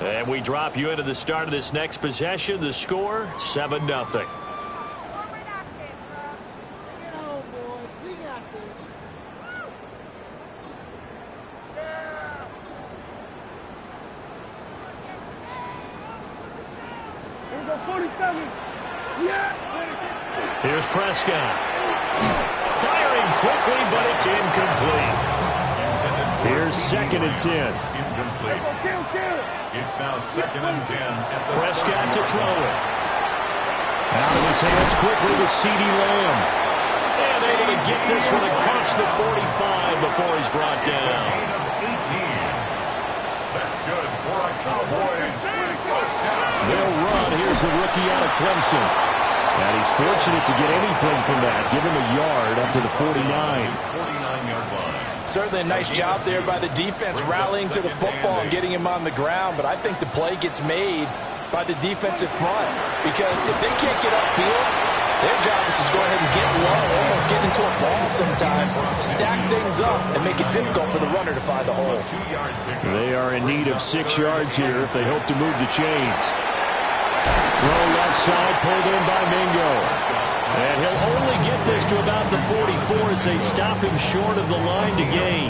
And we drop you into the start of this next possession. The score, 7-0. Here's Prescott. Firing quickly, but it's incomplete. Here's 2nd and 10. Incomplete. It's now 2nd and 10. Prescott to throw it. Out of his hands quickly with CeeDee Lamb. And able to get this one across the 45 before he's brought down. 18. That's good for a Cowboys. They'll run. Here's the rookie out of Clemson. And he's fortunate to get anything from that. Give him a yard up to the 49. 49-yard line. Certainly a nice job there by the defense rallying to the football and getting him on the ground. But I think the play gets made by the defensive front. Because if they can't get upfield, their job is to go ahead and get low, almost get into a ball sometimes, stack things up, and make it difficult for the runner to find the hole. They are in need of 6 yards here if they hope to move the chains. Throw left side, pulled in by Mingo. And he'll only get this to about the 44 as they stop him short of the line to gain.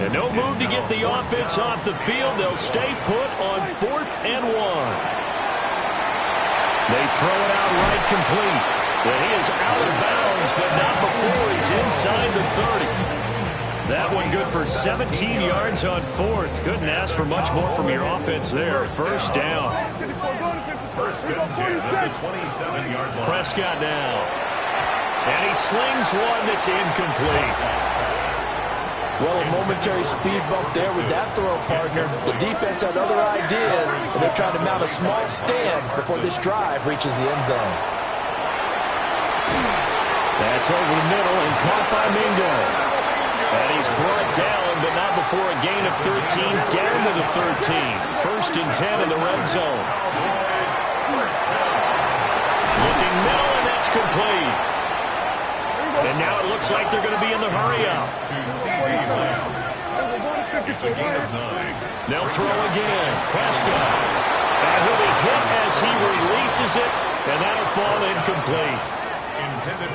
And no move to get the offense off the field. They'll stay put on 4th and 1. They throw it out right complete. But he is out of bounds, but not before he's inside the 30. That one good for 17 yards on 4th. Couldn't ask for much more from your offense there. First down. First and 10 at the 27-yard line. Prescott now. And he slings one that's incomplete. Well, a momentary speed bump there with that throw, partner. The defense had other ideas, and they're trying to mount a small stand before this drive reaches the end zone. That's over the middle and caught by Mingo. And he's brought down, but not before a gain of 13, down to the 13. First and 10 in the red zone. Looking middle, and that's complete. And now it looks like they're going to be in the hurry-up. It's a gain of 9. They'll throw again. Prescott. And he'll be hit as he releases it, and that'll fall incomplete.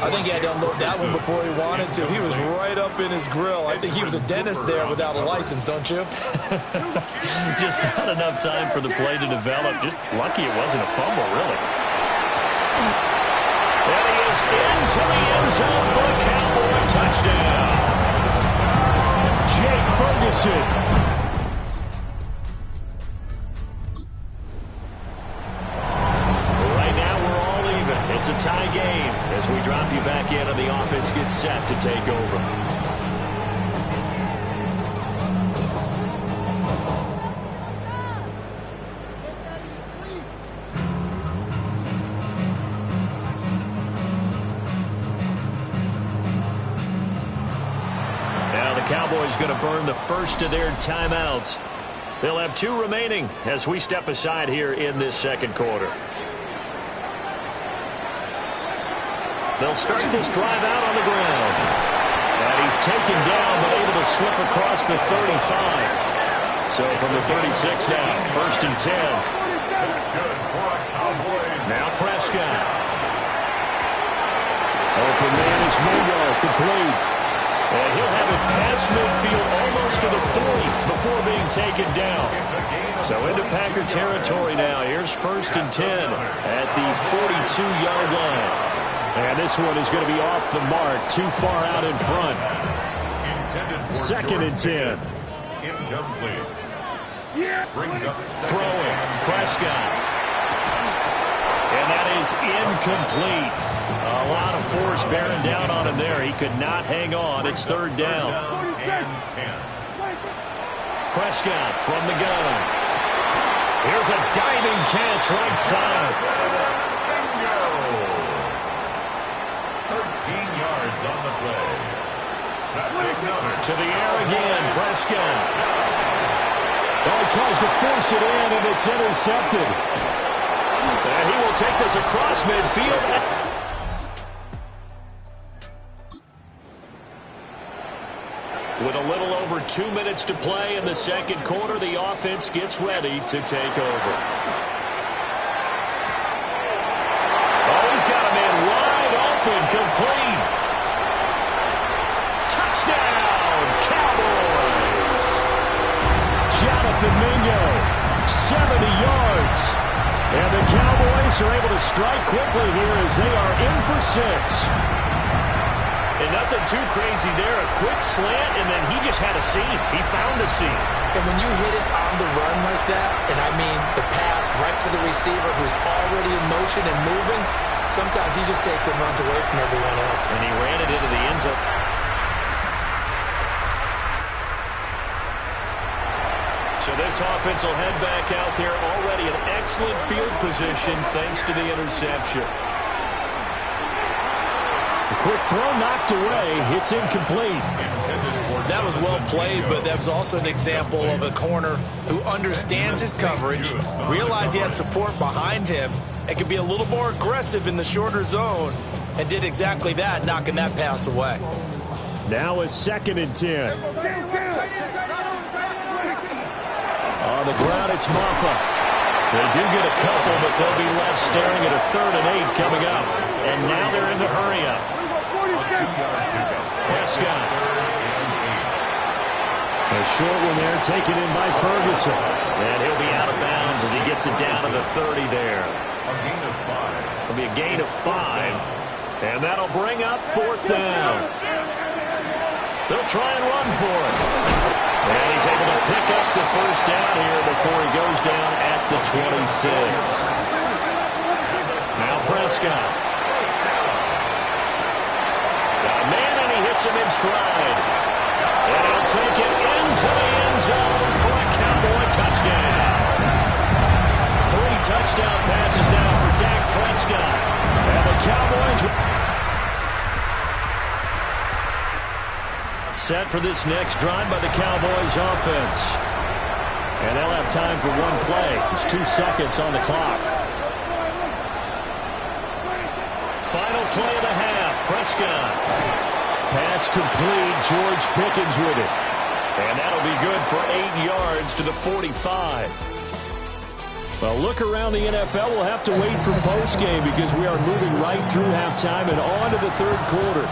I think he had to unload that one before he wanted to. He was right up in his grill. I think he was a dentist there without a license, don't you? Just not enough time for the play to develop. Just lucky it wasn't a fumble, really. And he is into the end zone for a Cowboy touchdown. Jake Ferguson. Right now we're all even. It's a tie game as we drop you back in and the offense gets set to take over. Cowboys going to burn the first of their timeouts. They'll have 2 remaining as we step aside here in this second quarter. They'll start this drive out on the ground. And he's taken down but able to slip across the 35. So from the 36 now, first and 10. Now Prescott. Open man is Mingo, complete. And he'll have it past midfield almost to the 40 before being taken down. So into Packer territory now. Here's first and 10 at the 42-yard line. And this one is going to be off the mark, too far out in front. Second and 10. Incomplete. Brings up throwing. Prescott. And that is incomplete. A lot of force bearing down on him there. He could not hang on. It's third down. Prescott from the gun. Here's a diving catch right side. 13 yards on the play. That's another. To the air again, Prescott. Oh, he tries to force it in, and it's intercepted. And he will take this across midfield. With a little over 2 minutes to play in the second quarter, the offense gets ready to take over. Oh, he's got a man wide open, complete. Touchdown, Cowboys. Jonathan Mingo, 70 yards. And the Cowboys are able to strike quickly here as they are in for 6. And nothing too crazy there. A quick slant, and then he just had a seam. He found a seam. And when you hit it on the run like that, and I mean the pass right to the receiver who's already in motion and moving, sometimes he just takes and runs away from everyone else. And he ran it into the end zone. So this offense will head back out there already in excellent field position thanks to the interception. Quick throw knocked away. It's incomplete. That was well played, but that was also an example of a corner who understands his coverage, realized he had support behind him, and could be a little more aggressive in the shorter zone, and did exactly that, knocking that pass away. Now it's 2nd and 10. On the ground, it's Maffa. They do get a couple, but they'll be left staring at a 3rd and 8 coming up. And now they're in the hurry-up. Prescott. A short one there, taken in by Ferguson. And he'll be out of bounds as he gets it down to the 30 there. It'll be a gain of 5. And that'll bring up 4th down. They'll try and run for it. And he's able to pick up the 1st down here before he goes down at the 26. Now Prescott. Hits him in stride. And he'll take it into the end zone for a Cowboy touchdown. 3 touchdown passes now for Dak Prescott. And the Cowboys set for this next drive by the Cowboys offense. And they'll have time for one play. There's 2 seconds on the clock. Final play of the half. Prescott. Pass complete. George Pickens with it. And that'll be good for 8 yards to the 45. Well, look around the NFL. We'll have to wait for postgame because we are moving right through halftime and on to the 3rd quarter.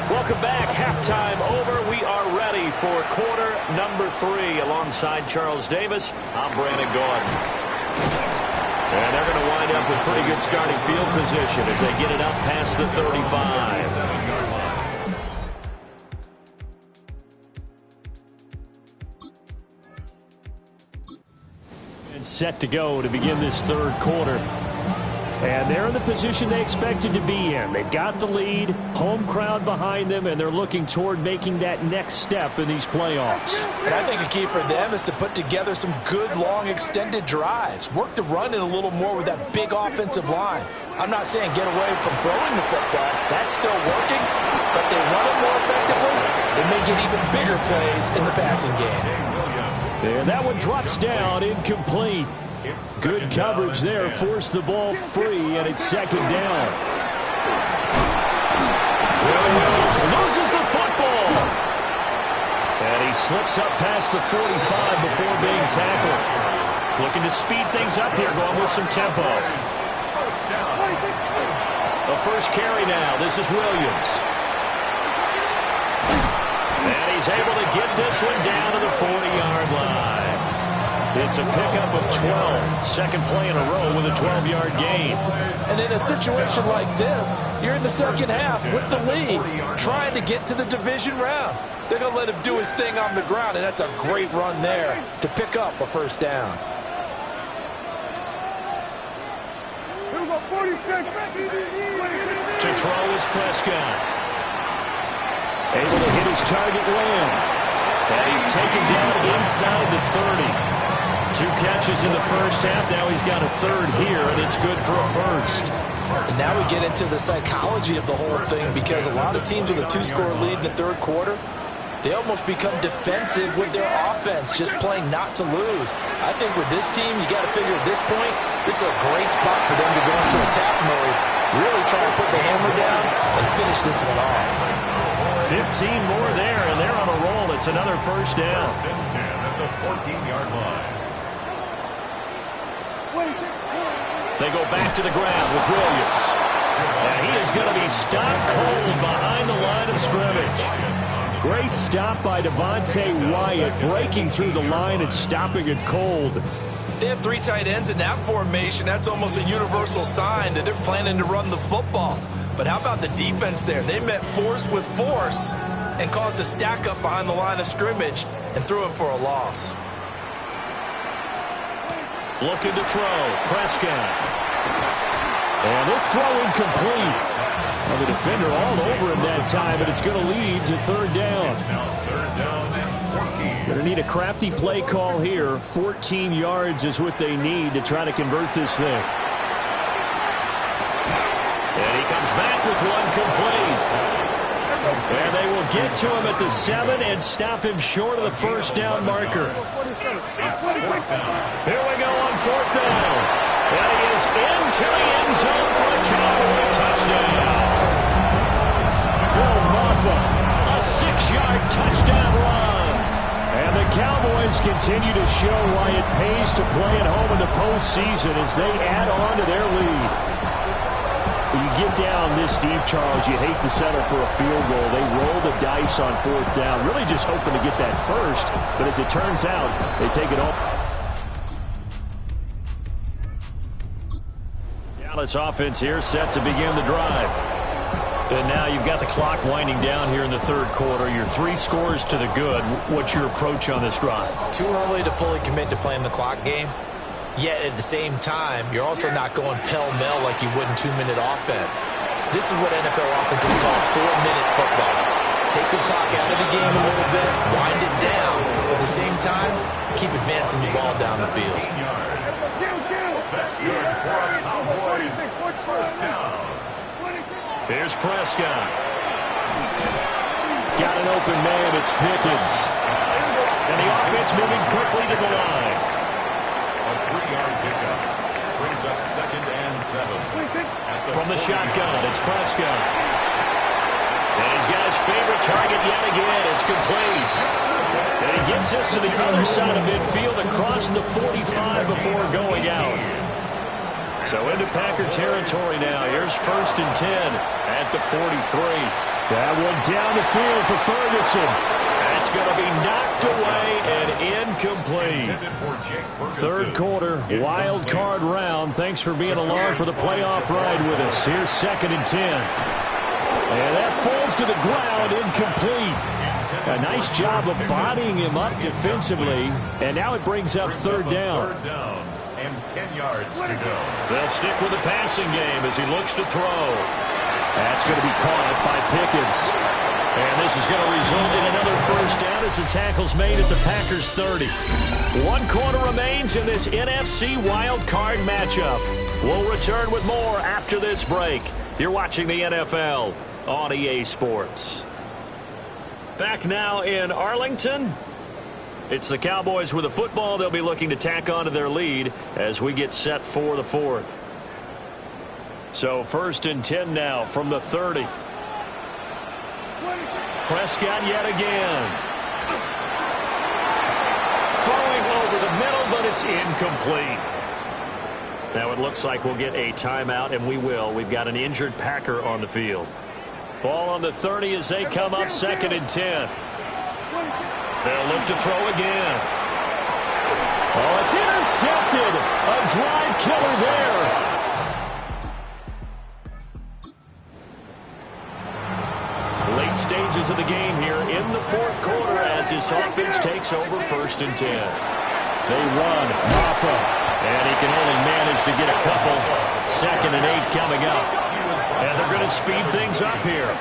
Welcome back. Halftime over. We are ready for quarter number 3. Alongside Charles Davis, I'm Brandon Gordon. And they're going to wind up with pretty good starting field position as they get it up past the 35. And set to go to begin this 3rd quarter. And they're in the position they expected to be in. They've got the lead, home crowd behind them, and they're looking toward making that next step in these playoffs. And I think a key for them is to put together some good, long, extended drives. Work the run in a little more with that big offensive line. I'm not saying get away from throwing the football. That's still working, but they run it more effectively. They may get even bigger plays in the passing game. And that one drops down, incomplete. Good coverage there, forced the ball free, and it's 2nd down. Williams loses the football. And he slips up past the 45 before being tackled. Looking to speed things up here, going with some tempo. A 1st carry now. This is Williams. And he's able to get this one down to the 40-yard line. It's a pickup of 12. 2nd play in a row with a 12-yard gain. And in a situation like this, you're in the 2nd half with the lead, trying to get to the division round. They're going to let him do his thing on the ground, and that's a great run there to pick up a 1st down. To throw is Prescott. Able to hit his target Lamb. And he's taken down inside the 30. 2 catches in the 1st half. Now he's got a 3rd here, and it's good for a 1st. And now we get into the psychology of the whole thing because a lot of teams with a 2-score lead in the 3rd quarter, they almost become defensive with their offense, just playing not to lose. I think with this team, you got to figure at this point, this is a great spot for them to go into attack mode, really try to put the hammer down and finish this one off. 15 more there, and they're on a roll. It's another first down. First and 10 at the 14-yard line. They go back to the ground with Williams. And he is going to be stopped cold behind the line of scrimmage. Great stop by Devontae Wyatt, breaking through the line and stopping it cold. They have 3 tight ends in that formation. That's almost a universal sign that they're planning to run the football. But how about the defense there? They met force with force and caused a stack up behind the line of scrimmage and threw him for a loss. Looking to throw. Prescott. And this throw incomplete. Well, the defender all over him that time, and it's going to lead to third down. Now third down and 14. Going to need a crafty play call here. 14 yards is what they need to try to convert this thing. And he comes back with one complete. And they will get to him at the 7 and stop him short of the first down marker. Here we go on fourth down. And he is into the end zone for a Cowboy touchdown. Phil Maffa, a 6-yard touchdown run. And the Cowboys continue to show why it pays to play at home in the postseason as they add on to their lead. When you get down this deep, Charles, you hate to settle for a field goal. They roll the dice on fourth down, really just hoping to get that first. But as it turns out, they take it all. Dallas offense here set to begin the drive. And now you've got the clock winding down here in the third quarter. Your 3 scores to the good. What's your approach on this drive? Too early to fully commit to playing the clock game. Yet at the same time, you're also not going pell-mell like you would in 2-minute offense. This is what NFL offenses call 4-minute football. Take the clock out of the game a little bit, wind it down, but at the same time, keep advancing the ball down the field. That's good for a Cowboys first down. Here's Prescott. Got an open man, it's Pickens. And the offense moving quickly to the line. A 3-yard pickup brings up 2nd and 7. From the shotgun, it's Prescott. And he's got his favorite target yet again. It's complete. And he gets us to the other side of midfield across the 45 before going out. So into Packer territory now. Here's 1st and 10 at the 43. That one down the field for Ferguson. That's going to be knocked away and incomplete. Third quarter, wild card round. Thanks for being along for the playoff ride with us. Here's 2nd and 10. And that falls to the ground, incomplete. A nice job of bodying him up defensively. And now it brings up third down. Third down and 10 yards to go. They'll stick with the passing game as he looks to throw. That's going to be caught by Pickens. And this is going to result in another first down as the tackle's made at the Packers' 30. 1 quarter remains in this NFC wild card matchup. We'll return with more after this break. You're watching the NFL on EA Sports. Back now in Arlington. It's the Cowboys with the football. They'll be looking to tack on to their lead as we get set for the 4th. So 1st and 10 now from the 30. Prescott yet again. Throwing over the middle, but it's incomplete. Now it looks like we'll get a timeout, and we will. We've got an injured Packer on the field. Ball on the 30 as they come up 2nd and 10. They'll look to throw again. Oh, it's intercepted. A drive killer there. Late stages of the game here in the 4th quarter as this offense takes over 1st and 10. They run. Maffa. And he can only manage to get a couple. 2nd and 8 coming up. And they're going to speed things up here.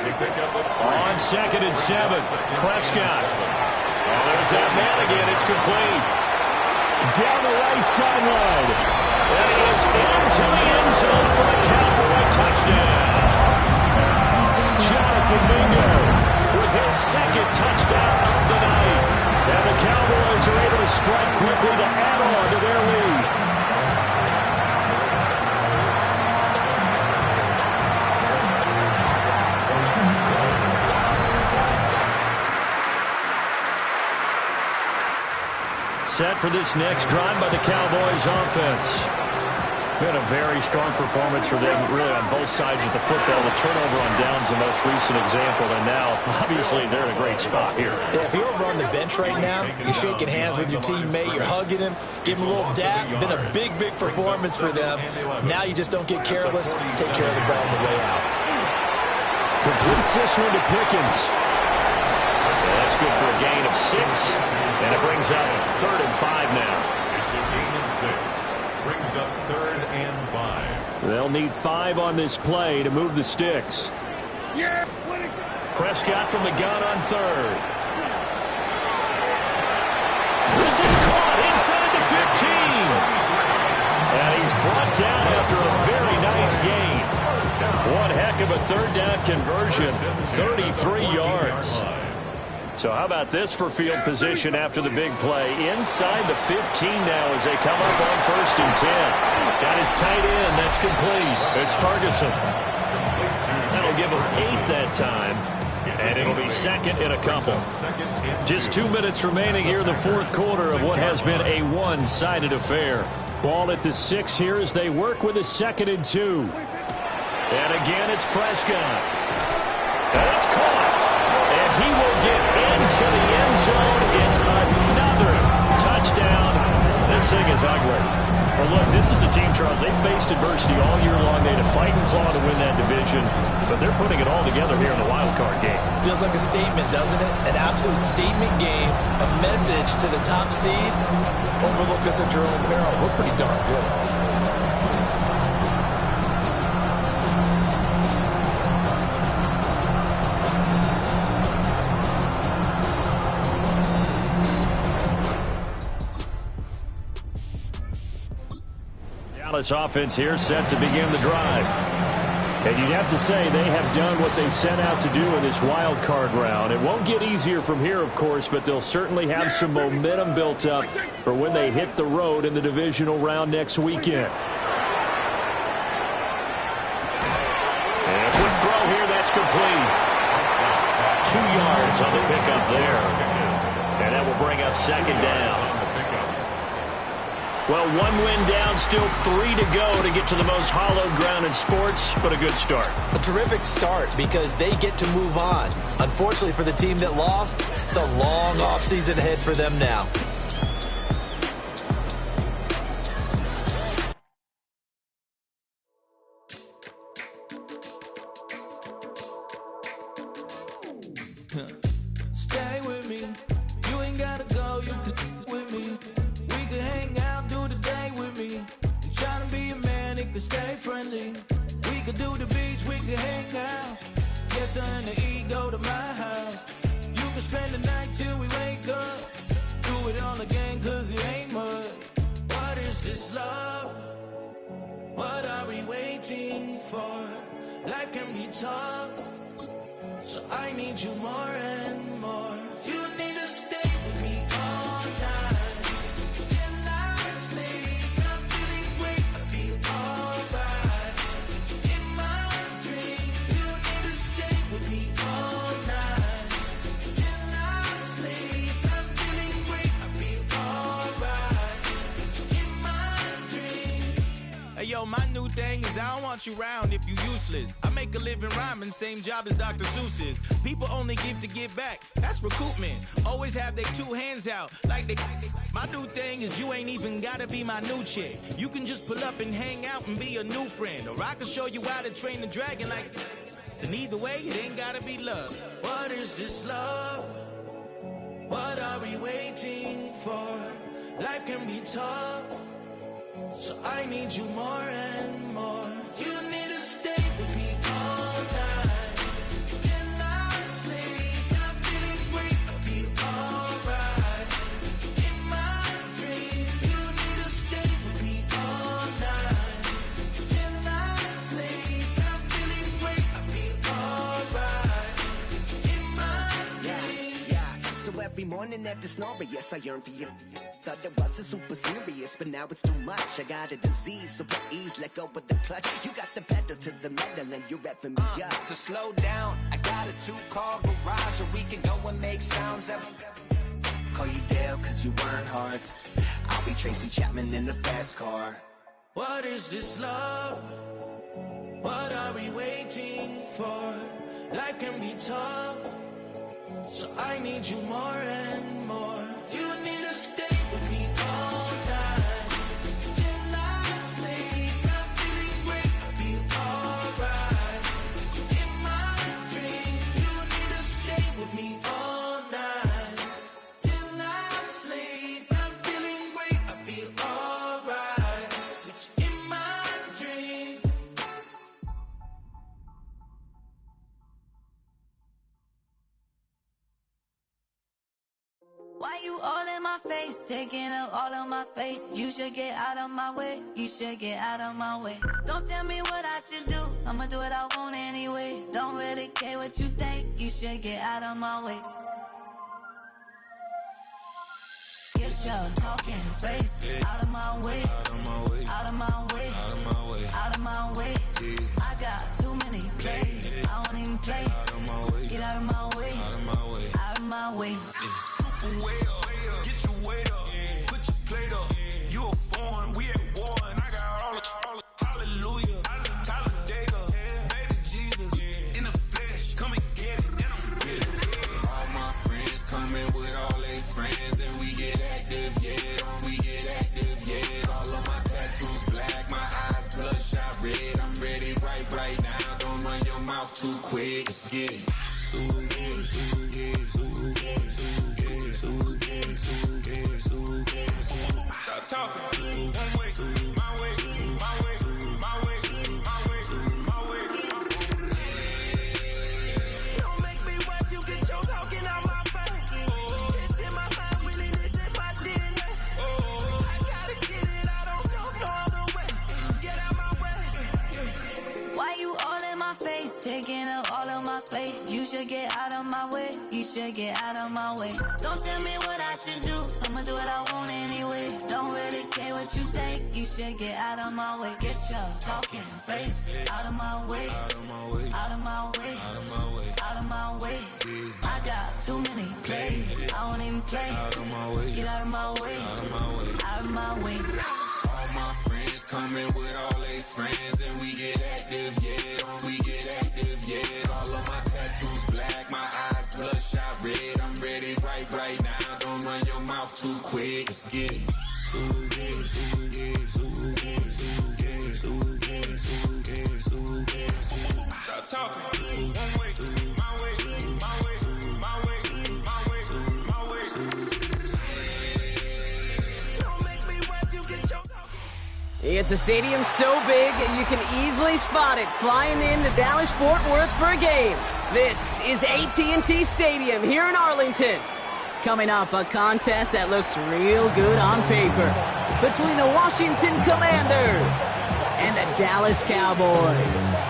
On 2nd and 7, Prescott. Oh, there's that man again. It's complete. Down the right sideline. And he is into the end zone for a Cowboy touchdown. Jonathan Mingo with his 2nd touchdown of the night. And the Cowboys are able to strike quickly to add on to their lead. set for this next drive by the Cowboys offense. Been a very strong performance for them, really, on both sides of the football. The turnover on downs, the most recent example, and now, obviously, they're in a great spot here. Yeah, if you're over on the bench right now, you're shaking hands with your teammate, you're hugging him, give him a little dap. Been a big, big performance for them. Now you just don't get careless. Take care of the ball on the way out. Completes this one to Pickens. And that's good for a gain of 6, and it brings up 3rd and 5 now. It's a gain of 6. Brings up 3rd and 5. They'll need 5 on this play to move the sticks. Yeah. Prescott from the gun on 3rd. This is caught inside the 15. And he's brought down after a very nice gain. One heck of a 3rd down conversion, 33 yards. So how about this for field position after the big play? Inside the 15 now as they come up on 1st and 10. Got his tight end. That's complete. It's Ferguson. That'll give him 8 that time. And it'll be 2nd and a couple. Just 2 minutes remaining here in the 4th quarter of what has been a one-sided affair. Ball at the 6 here as they work with a 2nd and 2. And again, it's Prescott. And it's caught. And he will get into the end zone. It's another touchdown. This thing is ugly. Well, look, this is a team, Charles, they faced adversity all year long. They had to fight and claw to win that division, but they're putting it all together here in the wild card game. Feels like a statement, doesn't it? An absolute statement game, a message to the top seeds. Overlook us at your own peril. We're pretty darn good. Dallas offense here set to begin the drive. And you'd have to say they have done what they set out to do in this wild card round. It won't get easier from here, of course, but they'll certainly have some momentum built up for when they hit the road in the divisional round next weekend. And a quick throw here, that's complete. 2 yards on the pickup there. And that will bring up 2nd down. Well, 1 win down, still 3 to go to get to the most hallowed ground in sports, but a good start. A terrific start because they get to move on. Unfortunately for the team that lost, it's a long offseason ahead for them now. Stay with me. You ain't gotta go, you can with me. We can hang out, do the day with me. You tryna be a man, it can stay friendly. We could do the beach, we can hang out. Yes, her and the E go to my house. You can spend the night till we wake up. Do it all again, cause it ain't much. What is this love? What are we waiting for? Life can be tough, so I need you more and more. You need to stay with me all night till I sleep. I'm feeling great, I'll be alright. In my dreams, you need to stay with me all night till I sleep. I'm feeling great, I'll be alright. In my dreams. Hey yo, my new thing is I don't want you around if you useless. I make a living rhyming, same job as Dr. Seuss's. People only give to give back, that's recoupment. Always have their 2 hands out, like they. My new thing is you ain't even gotta be my new chick. You can just pull up and hang out and be a new friend. Or I can show you how to train the dragon like. And either way, it ain't gotta be love. What is this love? What are we waiting for? Life can be tough, so I need you more and more. You need to stay with me all night till I sleep. I'm feeling great, I'll be alright. In my dreams, you need to stay with me all night till I sleep. I'm feeling great, I'll be alright. In my dreams. Yeah. So every morning after snoring, yes, I yearn for you. Thought it wasn't super serious, but now it's too much. I got a disease, so please let go with the clutch. You got the pedal to the metal and you're revving me up. So slow down, I got a 2-car garage, or we can go and make sounds that call you Dale cause you weren't hearts. I'll be Tracy Chapman in the fast car. What is this love? What are we waiting for? Life can be tough, so I need you more and more. You need to stay with me all night till I sleep. I'm feeling great, I feel alright. In my dreams, you need to stay with me all night till I sleep. I'm feeling great, I feel alright. In my dreams. Why you all in my face, taking up all of my space? You should get out of my way, you should get out of my way. Don't tell me what I should do, I'ma do what I want anyway. Don't really care what you think, you should get out of my way. Get your talking face out of my way, out of my way, out of my way, out of my way, out of my way. I got too many plays, I don't even play. Get out of my way, out of my way, out of my way. Way up, get your weight up, put your plate up. You a foreign, we at war, and I got all the hallelujah, Talladega, baby Jesus, in the flesh, come and get it, and I'm with it. All my friends coming with all their friends, and we get active, yeah, we get active, yeah. All of my tattoos black, my eyes bloodshot red. I'm ready right now. Don't run your mouth too quick. Let's get it. Stop talking. One way, my way, my way, my way, my way, my way. Don't make me watch you get your talking out my face. It's in my mind, really, this is my DNA. I gotta get it, I don't go no other way. Get out my way. Why you all in my face, taking up all of my space? You should get out of my way, you should get out of my way. Don't tell me what I should do, I'ma do what I want anyway. Don't really care what you think, you should get out of my way. Get your talking face out of my way, out of my way, out of my way, out of my way, out of my way. I got too many plays, I don't even play. Out of my way, get out of my way, out of my way, out of my way. All my friends coming with all their friends, and we get active, yeah, we get active, yeah. All of my tattoos black, my eyes bloodshot red. I'm ready right now. Don't run your mouth too quick. Let's get it. Stop talking. One way, my way, my way, my way, my way, my way. Don't make me watch you get your talking. It's a stadium so big you can easily spot it flying into Dallas-Fort Worth for a game. This is AT&T Stadium here in Arlington. Coming up, a contest that looks real good on paper between the Washington Commanders and the Dallas Cowboys.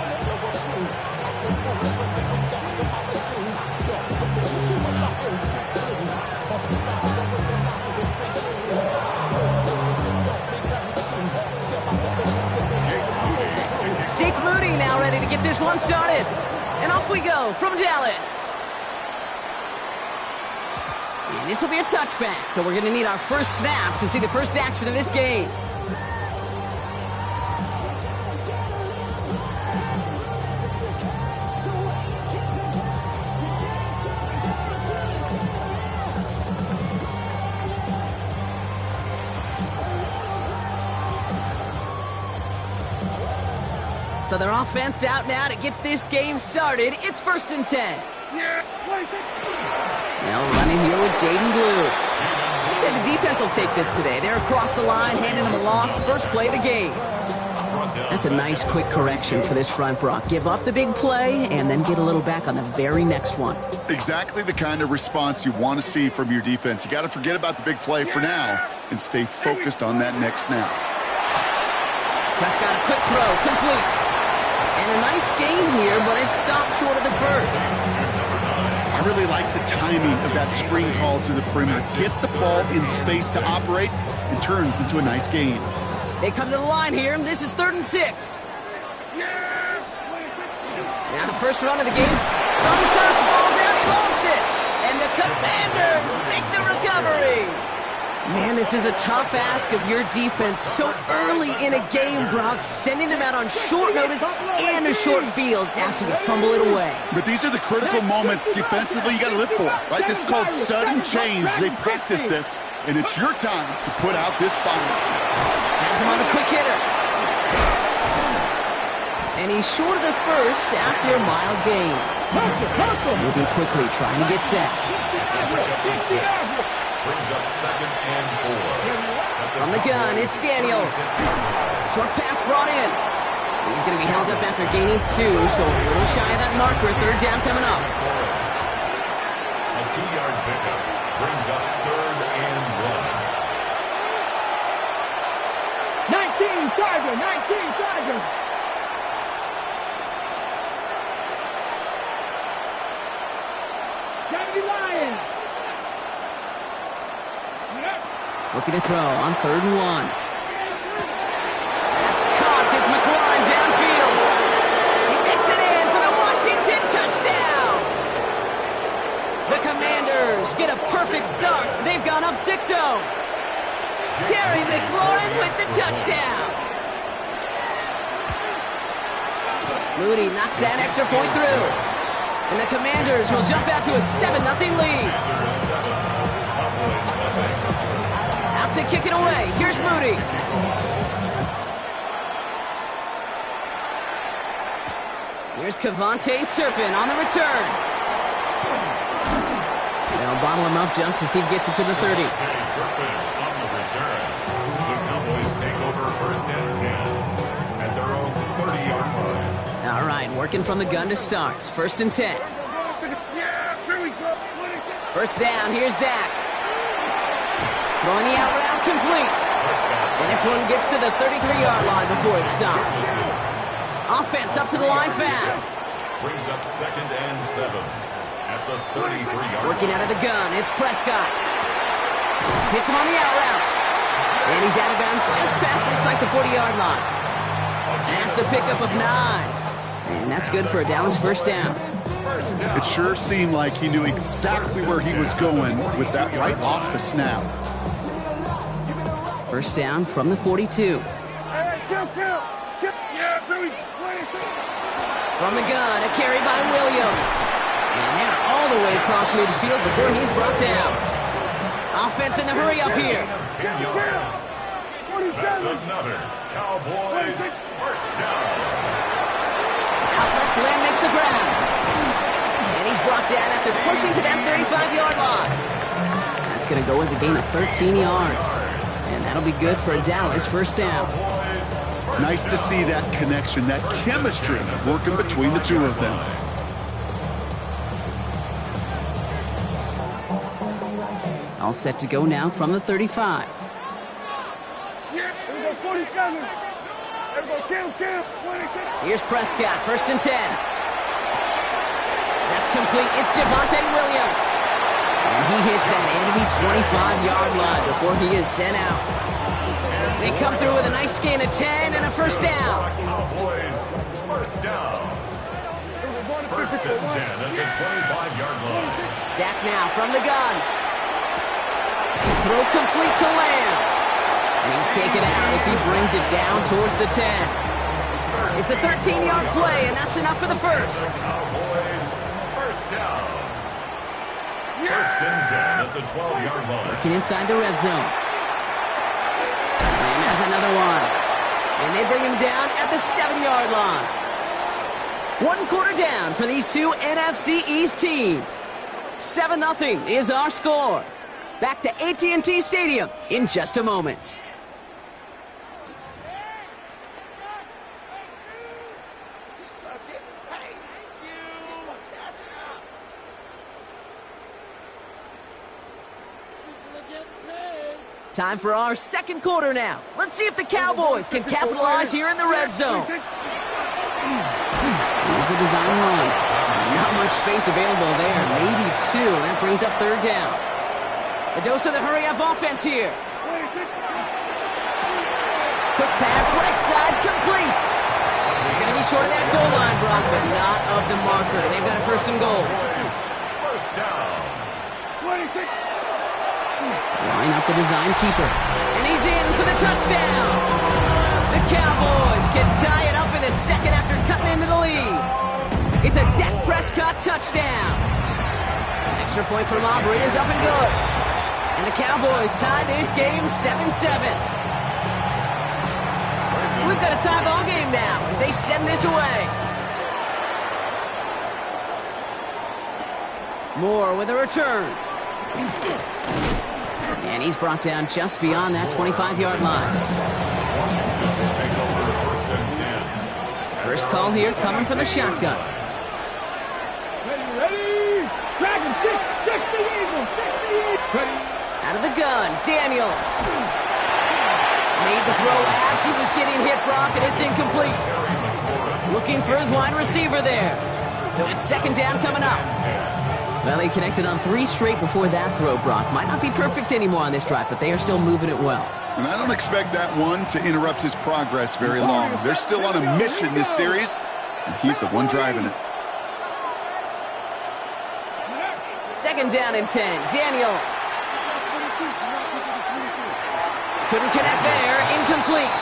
Jake Moody now ready to get this one started. And off we go from Dallas. And this will be a touchback, so we're going to need our first snap to see the first action of this game. So their offense out now to get this game started. It's 1st and 10. Now running here with Jaden Blue. I'd say the defense will take this today. They're across the line, handing them a loss. First play of the game. That's a nice quick correction for this front, Brock. Give up the big play and then get a little back on the very next one. Exactly the kind of response you want to see from your defense. You got to forget about the big play for now and stay focused on that next snap. Prescott, a quick throw, complete. And a nice game here, but it stopped short of the first. I really like the timing of that screen call to the perimeter. Get the ball in space to operate and turns into a nice gain. They come to the line here. This is 3rd and 6. Now the first run of the game. It's on the turf. The ball's out. He lost it. And the Commanders make the recovery. Man, this is a tough ask of your defense so early in a game, Brock, sending them out on short notice and a short field after you fumble it away. But these are the critical moments defensively you got to live for, right? This is called sudden change. They practice this, and it's your time to put out this fire. Has him on the quick hitter. And he's short of the first after a mild gain. Moving quickly, trying to get set. Brings up 2nd and 4. From the gun, it's Daniels. Short pass brought in. He's going to be held up after gaining 2, so a little shy of that marker. 3rd down coming up. A 2-yard pickup brings up 3rd and 19 Tiger, 19 Tiger. Lions. Looking to throw on 3rd and 1. That's caught. It's McLaurin downfield. He makes it in for the Washington touchdown. The Commanders get a perfect start. They've gone up 6-0. Terry McLaurin with the touchdown. Moody knocks that extra point through. And the Commanders will jump out to a 7-0 lead. Out to kick it away. Here's Moody. Here's Kevontae Turpin on the return. They'll bottle him up just as he gets it to the 30. Turpin on the return. The Cowboys take over 1st and 10 at their own 30-yard line. All right, working from the gun to start. 1st and 10. First down, here's Dak. Throwing the out route complete. And this one gets to the 33-yard line before it stops. Offense up to the line fast. Brings up 2nd and 7 at the 33-yard Working out of the gun, it's Prescott. Hits him on the out route. And he's out of bounds just past, looks like the 40-yard line. That's a pickup of 9. And that's good for a Dallas 1st down. It sure seemed like he knew exactly where he was going with that right off the snap. 1st down from the 42. From the gun, a carry by Williams. And they're all the way across midfield before he's brought down. Offense in the hurry up here. That's another Cowboys 1st down. Out left Lamb makes the grab. And he's brought down after pushing to that 35-yard line. That's going to go as a gain of 13 yards. And that'll be good for a Dallas 1st down. Nice to see that connection, that chemistry working between the two of them. All set to go now from the 35. Here's Prescott, 1st and 10. That's complete. It's Javonte Williams. And he hits that enemy 25-yard line before he is sent out. They come through with a nice gain of 10 and a 1st down. Cowboys 1st down. 1st and 10 at the 25-yard line. Dak now from the gun. Throw complete to Lamb. And he's taken out as he brings it down towards the 10. It's a 13-yard play, and that's enough for the 1st. Cowboys 1st down. 1st and 10 at the 12-yard line. Working inside the red zone. And that's another one. And they bring him down at the 7-yard line. 1 quarter down for these two NFC East teams. 7-0 is our score. Back to AT&T Stadium in just a moment. Time for our 2nd quarter now. Let's see if the Cowboys can capitalize here in the red zone. Here's a design run. Not much space available there. Maybe 2. That brings up 3rd down. A dose of the hurry-up offense here. Quick pass, right side, complete. He's going to be short of that goal line, Brock, but not of the marker. They've got a 1st and goal. 1st down. Line up the design keeper. And he's in for the touchdown. The Cowboys can tie it up in the second after cutting into the lead. It's a Dak Prescott touchdown. Extra point from Aubrey is up and good. And the Cowboys tie this game 7-7. So we've got a tie ball game now as they send this away. Moore with a return. And he's brought down just beyond that 25-yard line. First call here coming from the shotgun. Ready? Dragon, six the Eagles, Out of the gun, Daniels. Made the throw as he was getting hit, Brock, and it's incomplete. Looking for his wide receiver there. So it's second down coming up. Well, he connected on 3 straight before that throw, Brock. Might not be perfect anymore on this drive, but they are still moving it well. And I don't expect that one to interrupt his progress very long. They're still on a mission this series, and he's the one driving it. Second down and 10. Daniels. Couldn't connect there. Incomplete.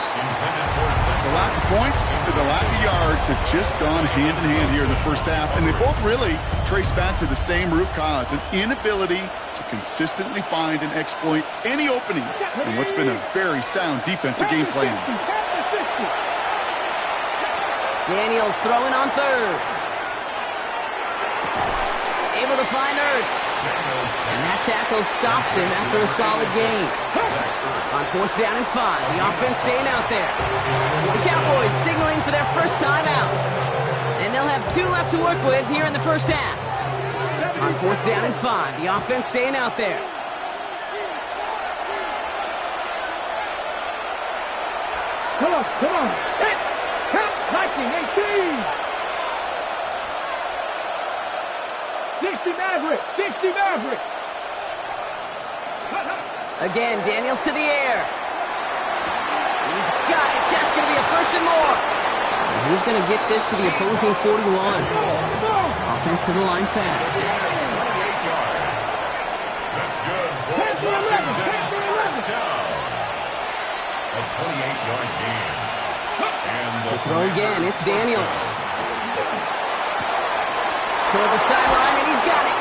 The lack of points and the lack of yards have just gone hand in hand here in the first half, and they both really trace back to the same root cause, an inability to consistently find and exploit any opening in what's been a very sound defensive game plan. Daniels throwing on third. Able to find Ertz. And that tackle stops him after a solid gain. On fourth down and 5, the offense staying out there. The Cowboys signaling for their first time out. And they'll have 2 left to work with here in the first half. On fourth down and 5, the offense staying out there. Come on. Hit. Count. Liking, 18. 60 Maverick. Again, Daniels to the air. He's got it. That's going to be a first and more. And he's going to get this to the opposing 41. Offense to the line fast. That's good for Washington. First down. A 28-yard gain. To throw again, it's Daniels. Toward the sideline, and he's got it.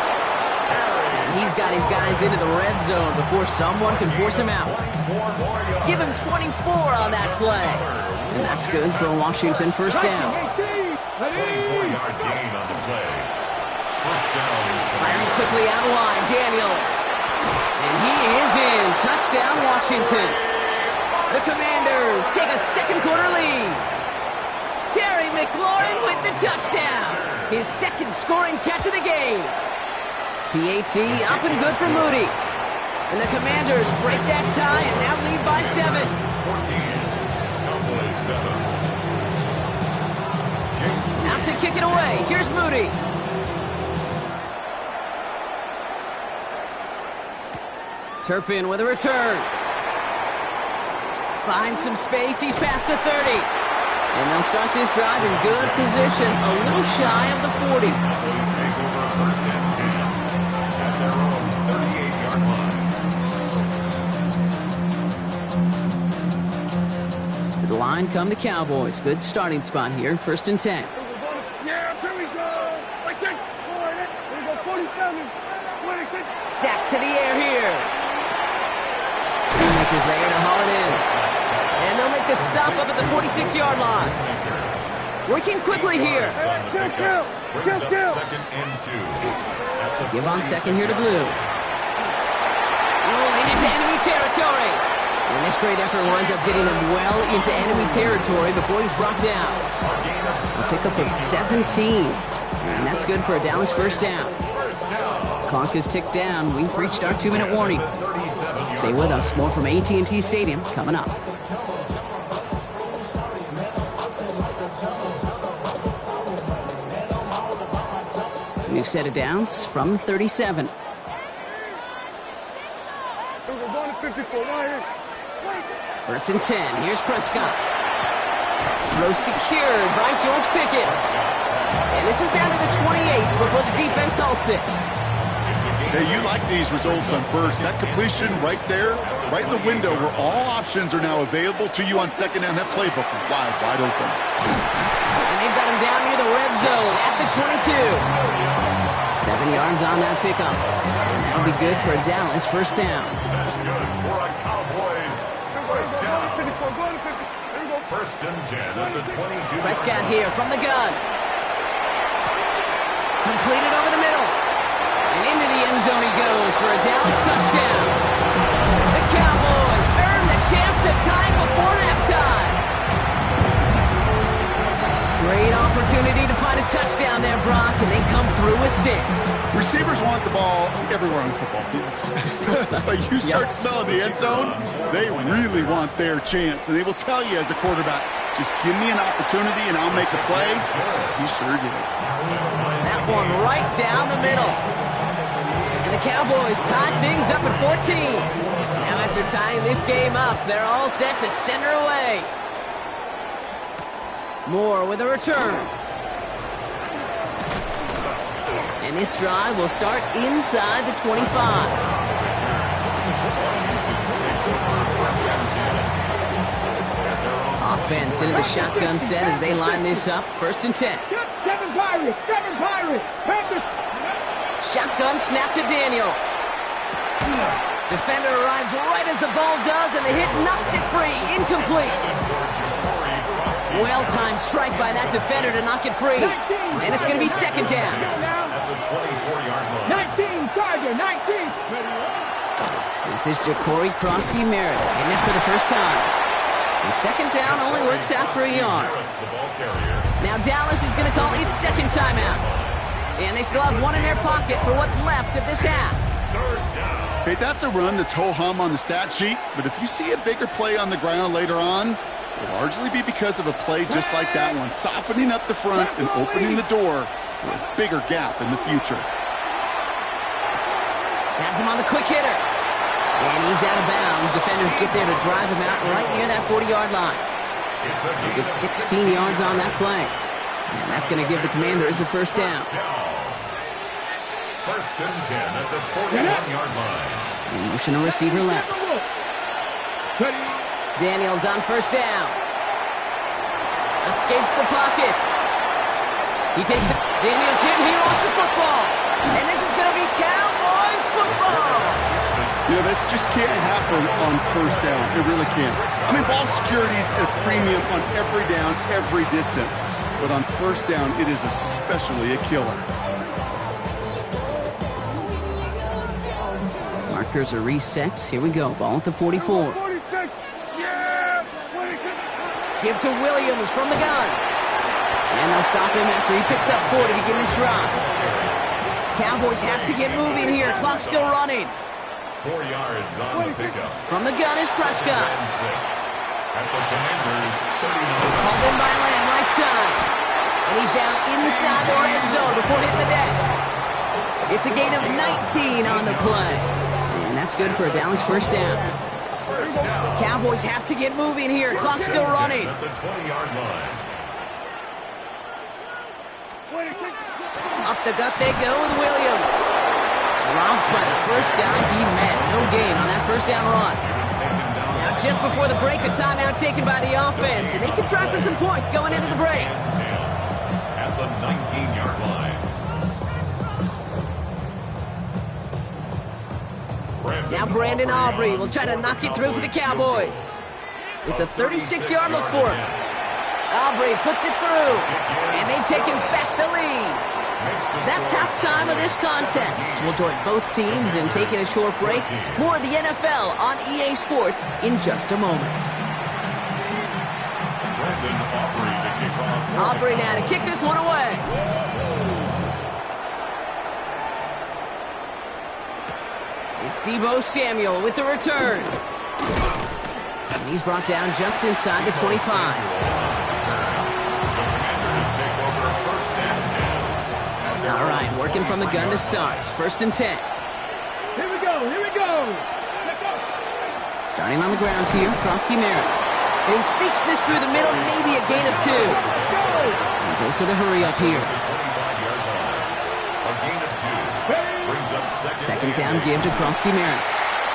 And he's got his guys into the red zone before someone can force him out. Give him 24 on that play. And that's good for a Washington first down. 24-yard gain on the play. First down. Firing quickly out of line, Daniels. And he is in. Touchdown, Washington. The Commanders take a second quarter lead. Terry McLaurin with the touchdown. His second scoring catch of the game. PAT up and good for Moody. And the Commanders break that tie and now lead by 7. 14. Cowboys 7. Out to kick it away. Here's Moody. Turpin with a return. Finds some space. He's past the 30. And they'll start this drive in good position, a little shy of the 40. Cowboys take over first and 10 at their own 38-yard line. To the line come the Cowboys. Good starting spot here, first and 10. Yeah, here we go. Wait, take. Here we go, 47. 26. Dak to the air here. Shoemakers there to haul it in. And they'll make the stop up at the 46-yard line. Working quickly here. Kill. Second and 2. Give on second here to Blue. Rolling into enemy territory. And this great effort winds up getting them well into enemy territory before he's brought down. A pickup of 17. And that's good for a Dallas first down. Clock is ticked down. We've reached our 2-minute warning. Stay with us. More from AT&T Stadium coming up. New set of downs from 37. First and 10. Here's Prescott. Throw secured by George Pickett. And this is down to the 28 before the defense halts it. It's a gain Hey, you like these results on first. That completion right there, right in the window where all options are now available to you on second down. That playbook is wide open. And they've got him down near the red zone at the 22. 7 yards on that pickup. And that'll be good for a Dallas first down. That's good for a Cowboys first down. First and 10 at the 22. Prescott here from the gun. Completed over the middle. And into the end zone he goes for a Dallas touchdown. The Cowboys earn the chance to tie before halftime. Great opportunity to find a touchdown there, Brock, and they come through with 6. Receivers want the ball everywhere on the football field. But you start smelling the end zone, they really want their chance. And they will tell you as a quarterback, just give me an opportunity and I'll make a play. He sure did. That one right down the middle. And the Cowboys tie things up at 14. Now after tying this game up, they're all set to send her away. Moore with a return. And this drive will start inside the 25. Offense into the shotgun set as they line this up. First and 10. 7 Pirates. Shotgun snap to Daniels. Defender arrives right as the ball does, and the hit knocks it free. Incomplete. Well-timed strike by that defender to knock it free. And it's going to be second down. At the 24-yard line. 19, Charger, 19. This is Ja'Cory Krosky-Merritt hitting it for the first time. And second down only works out for a yard. Now Dallas is going to call its second timeout. And they still have one in their pocket for what's left of this half. Okay, that's a run that's ho-hum on the stat sheet, but if you see a bigger play on the ground later on, it'll largely be because of a play just like that one, softening up the front and opening the door for a bigger gap in the future. Has him on the quick hitter. And he's out of bounds. Defenders get there to drive him out right near that 40-yard line. He gets 16 yards on that play. And that's going to give the Commanders a first down. First and 10 at the 41-yard line. Motion a receiver left. Daniels on first down. Escapes the pocket. He takes it. Daniels hit and he lost the football. And this is going to be Cowboys football. You know, this just can't happen on first down. It really can't. I mean, ball security is a premium on every down, every distance. But on first down, it is especially a killer. Markers are reset. Here we go. Ball at the 44. Give to Williams from the gun. And they'll stop him after he picks up 4 to begin this drive. Cowboys have to get moving here. Clock's still running. 4 yards on the pickup. From the gun is Prescott. At the Commanders' 39. Called in by Lamb, right side. And he's down inside the red zone before hitting the deck. It's a gain of 19 on the play. And that's good for a Dallas first down. Cowboys have to get moving here. Clock's still running. At the 20-yard line. Up the gut they go with Williams. Robbed by the first down he met. No gain on that first down run. Now just before the break, a timeout taken by the offense. And they can try for some points going into the break. At the 19-yard line. Now Brandon Aubrey will try to knock it through for the Cowboys. It's a 36-yard look for him. Aubrey puts it through, and they've taken back the lead. That's halftime of this contest. We'll join both teams in taking a short break. More of the NFL on EA Sports in just a moment. Aubrey now to kick this one away. It's Deebo Samuel with the return. And he's brought down just inside the 25. All right, working from the gun to start. First and 10. Here we go. Starting on the ground here, Krosky-Merritt. And he sneaks this through the middle, maybe a gain of 2. And goes to the hurry up here. A gain of 2 brings up Second down give to Krosky Merritt.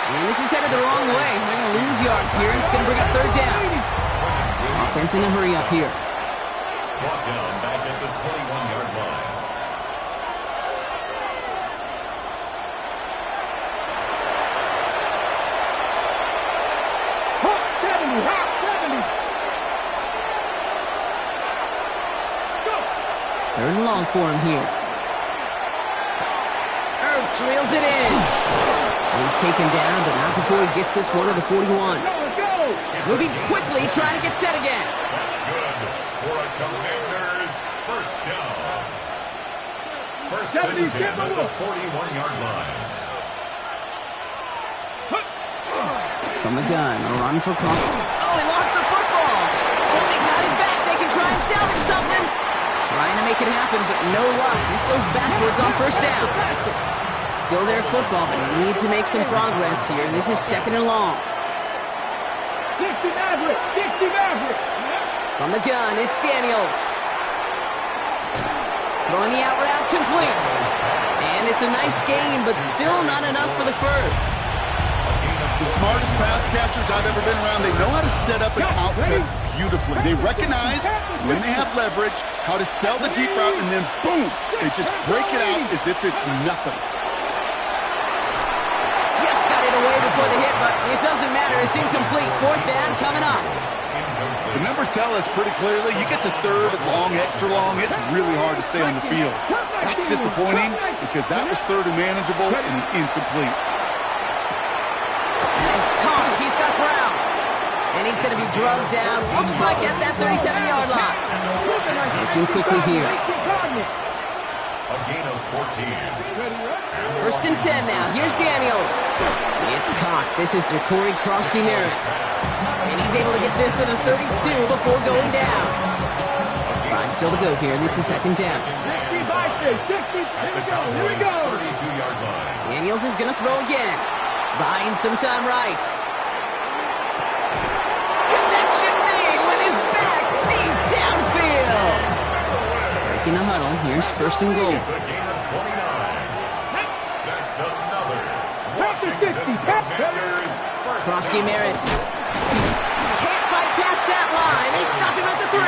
And this is headed the wrong way. They're going to lose yards here, and it's going to bring up third down. Offense in a hurry up here. Brought down back at the 21-yard line. Hot 70, hot 70. Third and long for him here. Ertz reels it in. He's taken down, but not before he gets this one to the 41. Moving quickly, trying to get set again. That's good for a Commanders first down. First and 10 at the 41-yard line. From the gun, a run for Crosby. Oh, he lost the football. Oh, they got him back. They can try and salvage something. Trying to make it happen, but no luck. This goes backwards on first down. Still their football, but need to make some progress here. This is second and long. 60 Maverick. From the gun, it's Daniels. Throwing the out route complete. And it's a nice game, but still not enough for the first. The smartest pass catchers I've ever been around, they know how to set up an output beautifully. They recognize when they have leverage, how to sell the deep route, and then boom, they just break it out as if it's nothing. Just got it away before the hit, but it doesn't matter. It's incomplete. Fourth down coming up. The numbers tell us pretty clearly, you get to third and long, extra long, it's really hard to stay on the field. That's disappointing because that was third and manageable and an incomplete. He's caught. He's got Brown. And he's going to be drugged down. Looks like at that 37-yard line. Looking quickly here. A gain of 14. First and 10 now. Here's Daniels. It's Cox. This is Corey Krosky Merritt. And he's able to get this to the 32 before going down. 5 still to go here. This is second down. 60. Here we go. 32-yard line. Daniels is going to throw again. Buying some time right. Connection made with his back deep downfield. Breaking the huddle. Here's first and goal. It's a gain of 29. That's another Washington Commanders first Krosky down. Merritt. Can't fight past that line. They stop him at the 3.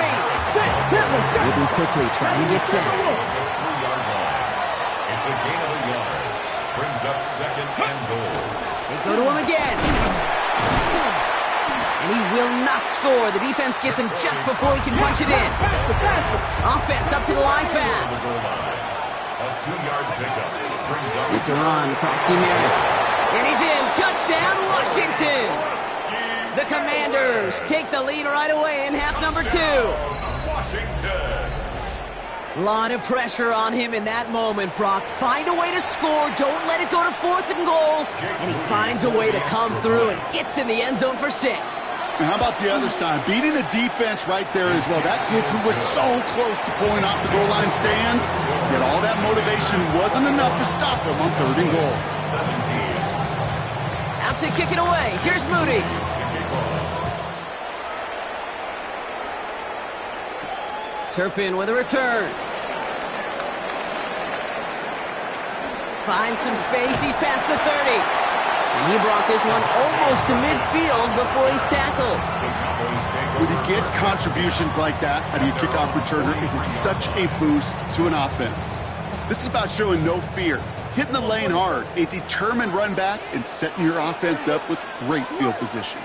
Moving quickly, trying to get set. 3-yard line. It's a gain of a yard. Brings up second and goal. They go to him again. And he will not score. The defense gets him just before he can punch it in. Offense up to the line fast. A 2-yard pickup. Brings up It's a run. Krosky Merritt. And he's in. Touchdown, Washington. The Commanders take the lead right away in half number 2. Washington. A lot of pressure on him in that moment, Brock. Find a way to score. Don't let it go to fourth and goal. And he finds a way to come through and gets in the end zone for 6. And how about the other side? Beating a defense right there as well. That group who was so close to pulling off the goal line stand, yet all that motivation wasn't enough to stop them on third and goal. 17. Out to kick it away. Here's Moody. Turpin with a return. Finds some space. He's past the 30. And he brought this one almost to midfield before he's tackled. When you get contributions like that out of your kickoff returner, it is such a boost to an offense. This is about showing no fear, hitting the lane hard, a determined run back, and setting your offense up with great field position.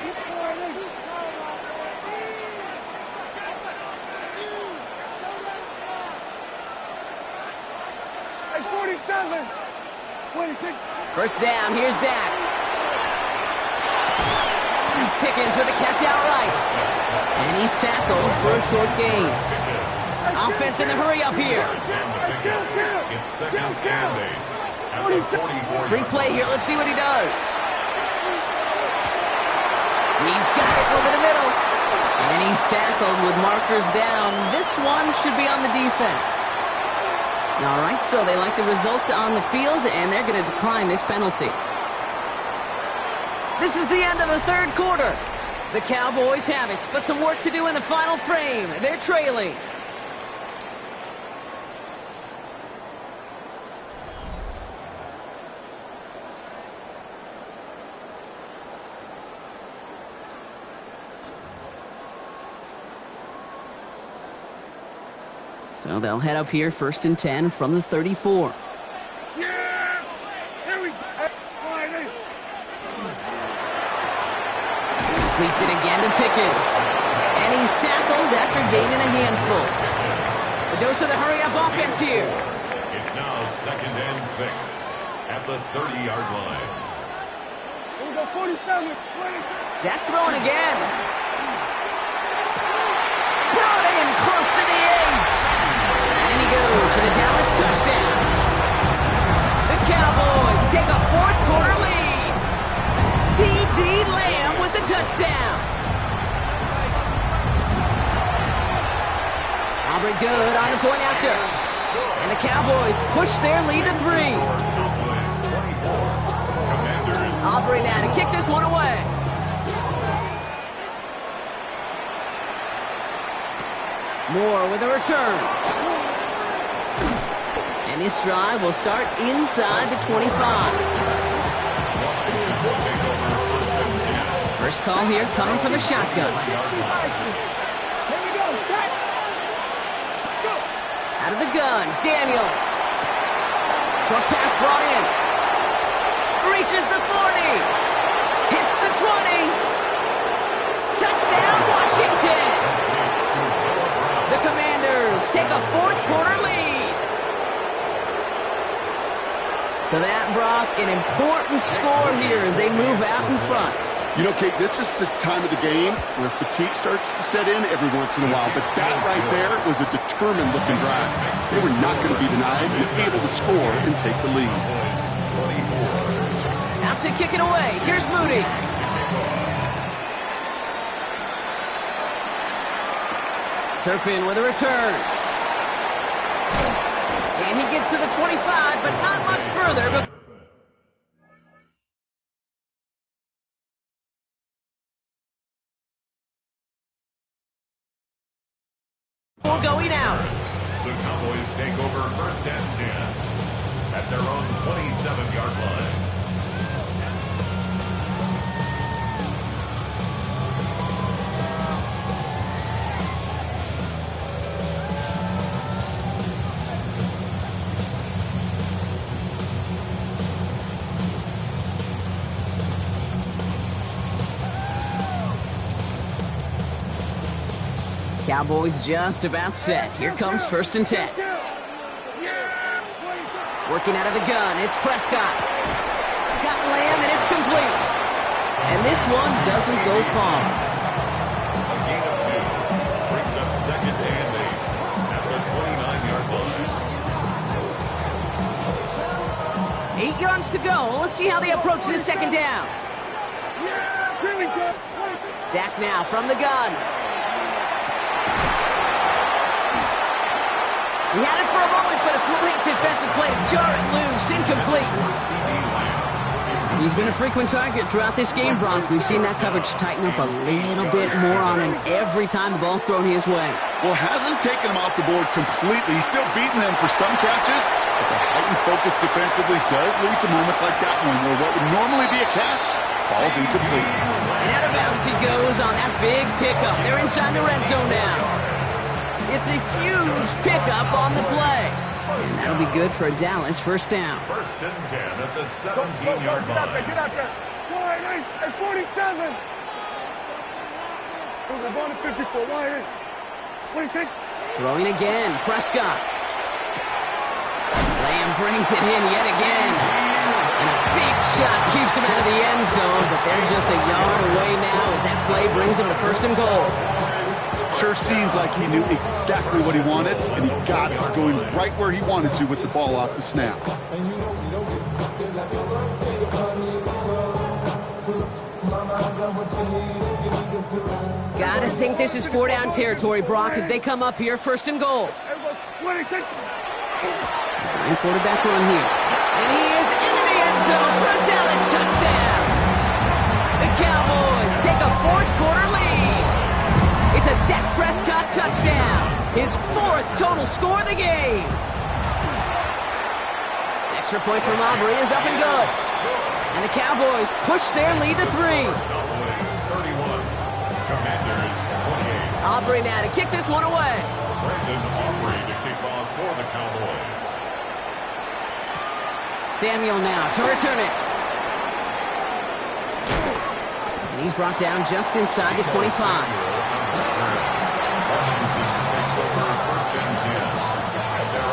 Hey, 47. 26. First down, here's Dak. It's Pickens with a catch outright. And he's tackled for a short gain. Offense in the hurry up here. It's second and 8. At the 44. Free play here. Let's see what he does. He's got it over the middle. And he's tackled with markers down. This one should be on the defense. All right, so they like the results on the field, and they're going to decline this penalty. This is the end of the third quarter. The Cowboys have it, but some work to do in the final frame. They're trailing. So they'll head up here, 1st and 10 from the 34. Yeah! Here we go. Completes it again to Pickens. And he's tackled after gaining a handful. A dose of the hurry-up offense here. It's now 2nd and 6 at the 30-yard line. Here we go, 47. Dak throwing again. Brought in close to the 8. And in he goes for the Dallas touchdown. The Cowboys take a 4th quarter lead. C.D. Lamb with the touchdown. Aubrey good on the point after. And the Cowboys push their lead to 3. Aubrey now to kick this one away. Moore with a return. And this drive will start inside the 25. First call here coming from the shotgun. Out of the gun, Daniels. Short pass brought in. Reaches the 40. Hits the 20. Touchdown, Washington. The Commanders take a 4th quarter lead. So that, Brock, an important score here as they move out in front. You know, Kate, this is the time of the game where fatigue starts to set in every once in a while. But that right there was a determined-looking drive. They were not going to be denied and able to score and take the lead. Out to kick it away. Here's Moody. Turpin with a return. And he gets to the 25, but not much further. But going out. The Cowboys take over 1st and 10 at their own 27-yard line. Cowboys just about set. Here comes 1st and 10. Working out of the gun, it's Prescott. Got Lamb, and it's complete. And this one doesn't go far. A gain of 2 brings up 2nd and 8 at the 29-yard line. 8 yards to go. Let's see how they approach this 2nd down. Dak now from the gun. He had it for a moment, but a great defensive play to jar it loose. Incomplete. He's been a frequent target throughout this game, Brock. We've seen that coverage tighten up a little bit more on him every time the ball's thrown his way. Well, hasn't taken him off the board completely. He's still beating them for some catches, but the heightened focus defensively does lead to moments like that one where what would normally be a catch falls incomplete. And out of bounds he goes on that big pickup. They're inside the red zone now. It's a huge pickup on the play. And that'll be good for Dallas. 1st down. 1st and 10 at the 17-yard line. Get out there. Wide 8 and 47. The ball to 54. Wide 8. Throwing again. Prescott. Lamb brings it in yet again. And a big shot keeps him out of the end zone, but they're just a yard away now as that play brings him to 1st and goal. Sure seems like he knew exactly what he wanted, and he got it going right where he wanted to with the ball off the snap. Gotta think this is 4-down territory, Brock, as they come up here, 1st and goal. Design quarterback run here. And he is into the end zone for a Dallas touchdown. The Cowboys take a 4th quarter lead. It's a Dak Prescott touchdown. His 4th total score of the game. Extra point from Aubrey is up and good. And the Cowboys push their lead to 3. Cowboys 31, Commanders 28. Aubrey now to kick this one away. Brandon Aubrey to kick Samuel now to return it. And he's brought down just inside the 25.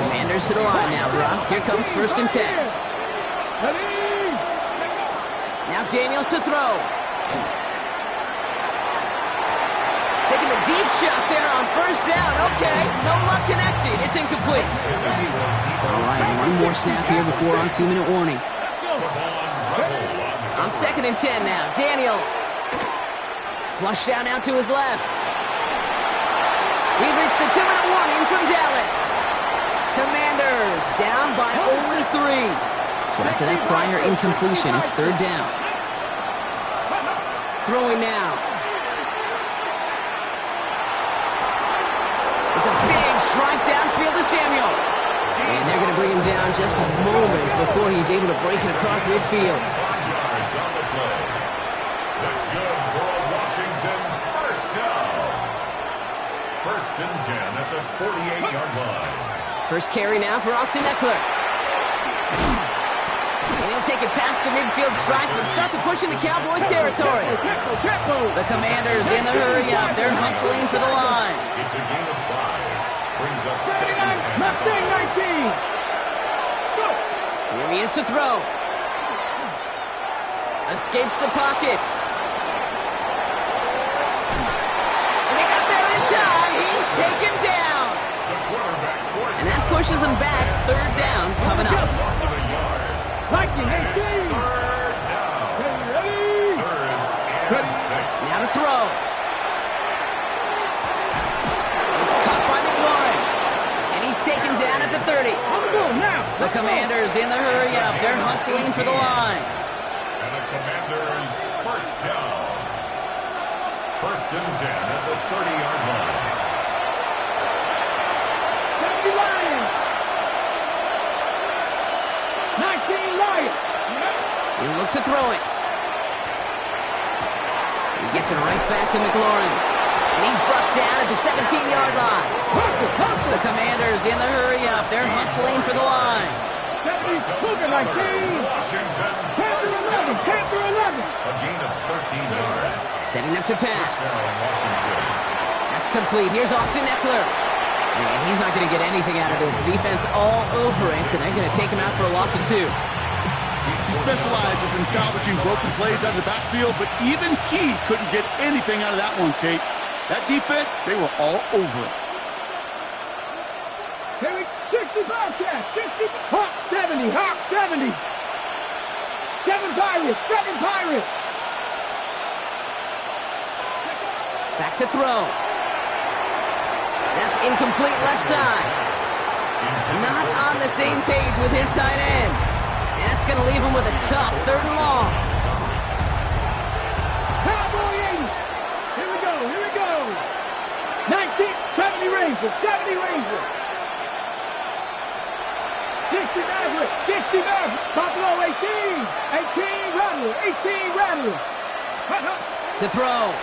Commanders to the line now, Brock. Here comes 1st and 10. Now Daniels to throw. Taking the deep shot there on 1st down. Okay, no luck connected. It's incomplete. All right, one more snap here before our 2-minute warning. On 2nd and 10 now, Daniels. Flush down out to his left. We've reached the 2-minute warning from Dallas. Commanders down by only 3. So after that prior incompletion, it's 3rd down. Throwing now. It's a big strike downfield to Samuel. And they're going to bring him down just a moment before he's able to break it across midfield. 5 yards on the play. That's good for a Washington 1st down. 1st and 10 at the 48-yard line. First carry now for Austin Eckler. And he'll take it past the midfield stripe and start to push into Cowboys territory. The Commanders in the hurry up. They're hustling for the line. It's a gain of 5. Brings up 2nd and 5. Here he is to throw. Escapes the pocket. And they got there in time. He's taken down. And that pushes him back. 3rd down coming up. Loss of a yard. And it's 3rd down. 3rd and 6. Now to throw. It's caught by McLaurin. And he's taken down at the 30. The Commanders in the hurry up. They're hustling for the line. And the Commanders 1st down. 1st and 10 at the 30-yard line. He look to throw it. He gets it right back to McLaurin. And he's brought down at the 17-yard line. The Commanders in the hurry up. They're hustling for the line. Washington 1st down. A gain of 13 yards. Setting up to pass. Washington. That's complete. Here's Austin Eckler. And he's not going to get anything out of this. The defense all over it, and they're going to take him out for a loss of 2. He specializes in salvaging broken plays out of the backfield, but even he couldn't get anything out of that one, Kate. That defense, they were all over it. 60 Bobcats, 60, Hawk 70, Hawk 70. 7 Pirates, 7 Pirates. Back to throw. That's incomplete left side. Not on the same page with his tight end. And that's going to leave him with a tough 3rd and long. Cowboy 80. Here we go. 70 Rangers, 70 Rangers. 60 Maverick, 60 Maverick. Buffalo 18. 18 Rattler, 18 Rattler. To throw.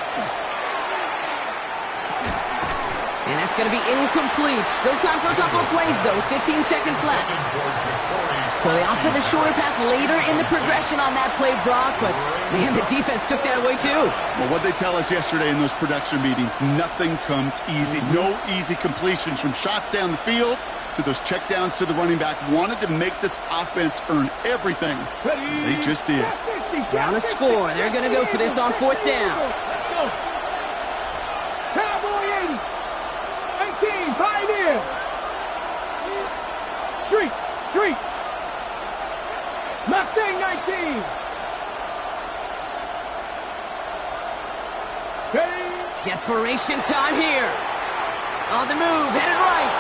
And that's going to be incomplete. Still time for a couple of plays, though. 15 seconds left. So they opt for the shorter pass later in the progression on that play, Brock. But, man, the defense took that away, too. Well, what they tell us yesterday in those production meetings, nothing comes easy. No easy completions from shots down the field to those checkdowns to the running back. Wanted to make this offense earn everything. They just did. Down a score. They're going to go for this on 4th down. Cowboy 80. 18, Pioneer. Street. Mustang 19. Desperation time here. On the move, headed right.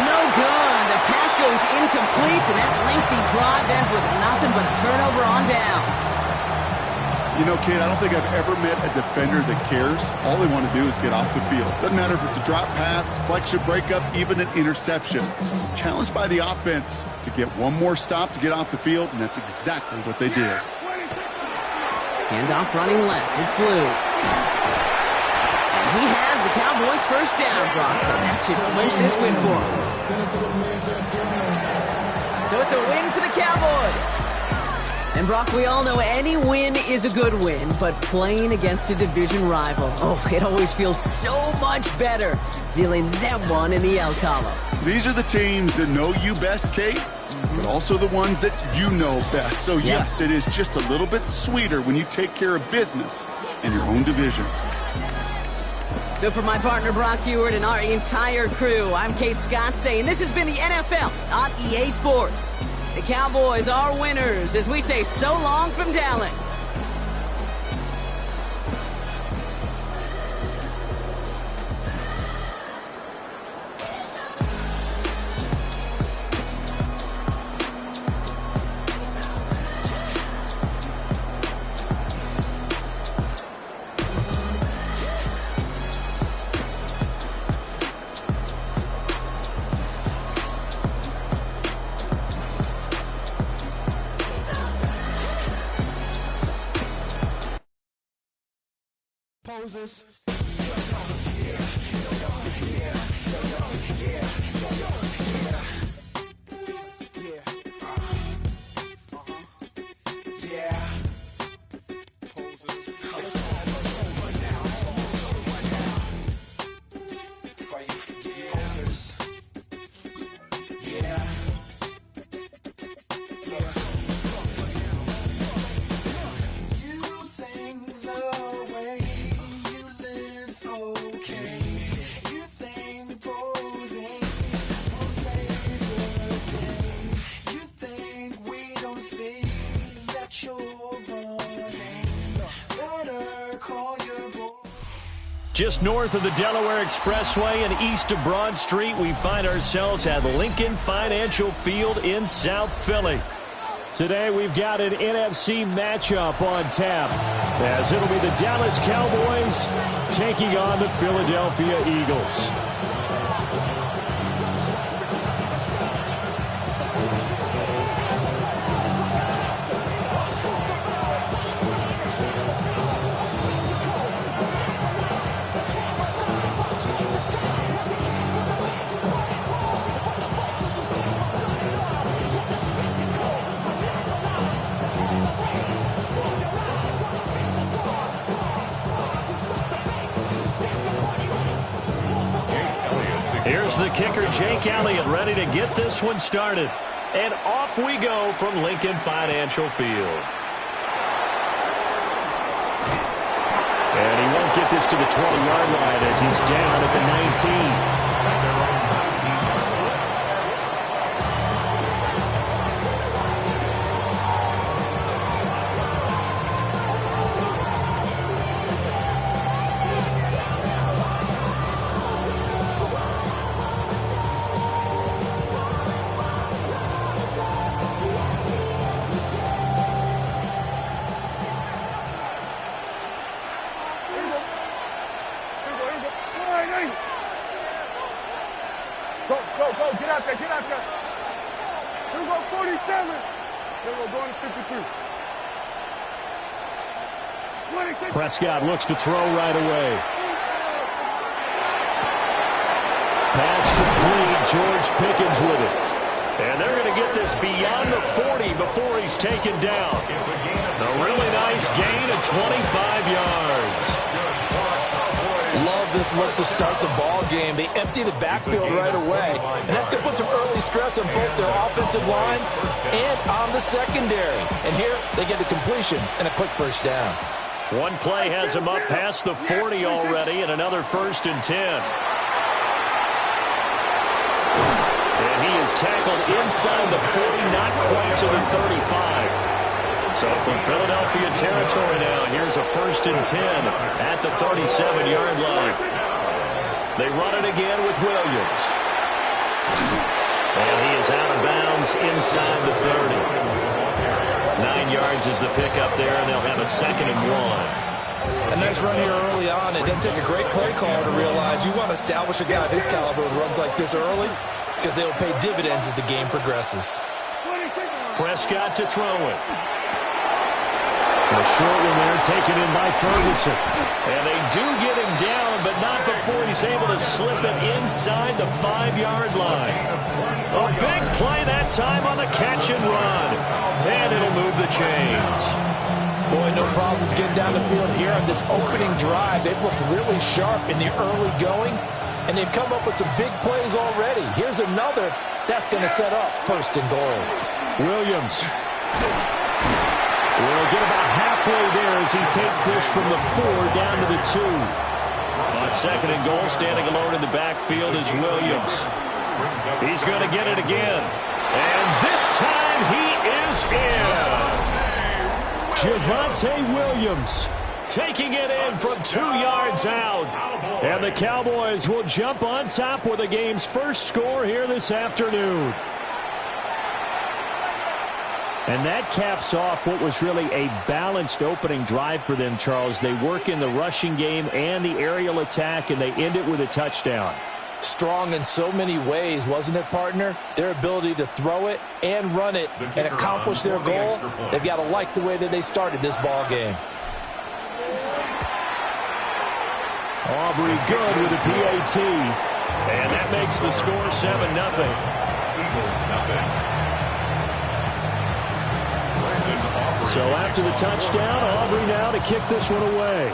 No good. The pass goes incomplete, and that lengthy drive ends with nothing but a turnover on downs. You know, kid, I don't think I've ever met a defender that cares. All they want to do is get off the field. Doesn't matter if it's a drop pass, deflection, breakup, even an interception. Challenged by the offense to get one more stop to get off the field, and that's exactly what they did. Handoff running left. It's Blue. And he has the Cowboys' 1st down, Brock. That should clinch this win for him. So it's a win for the Cowboys. And Brock, we all know any win is a good win, but playing against a division rival, oh, it always feels so much better dealing them one in the L column. These are the teams that know you best, Kate, but also the ones that you know best. So yes, it is just a little bit sweeter when you take care of business in your own division. So for my partner Brock Heward and our entire crew, I'm Kate Scott saying this has been the NFL on EA Sports. The Cowboys are winners as we say so long from Dallas. Poses. Just north of the Delaware Expressway and east of Broad Street, we find ourselves at Lincoln Financial Field in South Philly. Today we've got an NFC matchup on tap, as it'll be the Dallas Cowboys taking on the Philadelphia Eagles. Here's the kicker, Jake Elliott, ready to get this one started. And off we go from Lincoln Financial Field. And he won't get this to the 20-yard line as he's down at the 19. Prescott looks to throw right away. Pass complete. George Pickens with it. And they're going to get this beyond the 40 before he's taken down. A really nice gain of 25 yards. Love this look to start the ball game. They empty the backfield right away. And that's going to put some early stress on both their offensive line and on the secondary. And here they get a completion and a quick first down. One play has him up past the 40 already, and another 1st and 10. And he is tackled inside the 40, not quite to the 35. So from Philadelphia territory now, here's a 1st and 10 at the 37-yard line. They run it again with Williams. And he is out of bounds inside the 30. 9 yards is the pickup there, and they'll have a 2nd and 1. A nice run here early on. It doesn't take a great play caller to realize you want to establish a guy of his caliber with runs like this early because they'll pay dividends as the game progresses. Prescott to throw it. A short one there, taken in by Ferguson. And they do get him down, but not before he's able to slip it inside the 5-yard line. A big play that time on the catch and run. And it'll move the chains. Boy, no problems getting down the field here on this opening drive. They've looked really sharp in the early going, and they've come up with some big plays already. Here's another that's going to set up 1st and goal. Williams will get about halfway there as he takes this from the 4 down to the 2. On 2nd and goal, standing alone in the backfield is Williams. He's going to get it again. And this time he is in. Javonte Williams taking it in from 2 yards out. And the Cowboys will jump on top with the game's first score here this afternoon. And that caps off what was really a balanced opening drive for them, Charles. They work in the rushing game and the aerial attack, and they end it with a touchdown. Strong in so many ways, wasn't it, partner? Their ability to throw it and run it and accomplish their goal, they've got to like the way that they started this ball game. Aubrey good with a PAT. And that makes the score 7-0. Eagles nothing. So after the touchdown, Aubrey now to kick this one away.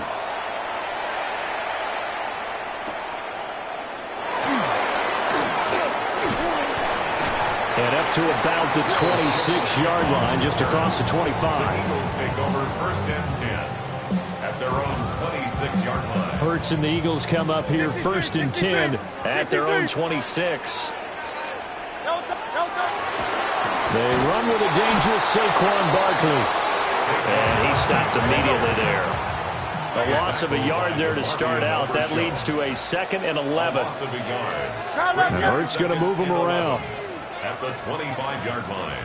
And up to about the 26-yard line, just across the 25. Eagles take over 1st and 10 at their own 26-yard line. Hurts and the Eagles come up here 1st and 10 at their own 26. They run with a dangerous Saquon Barkley. And he stopped immediately there. A loss of a yard there to start out. That leads to a 2nd and 11. And Hurts going to move him around. At the 25-yard line.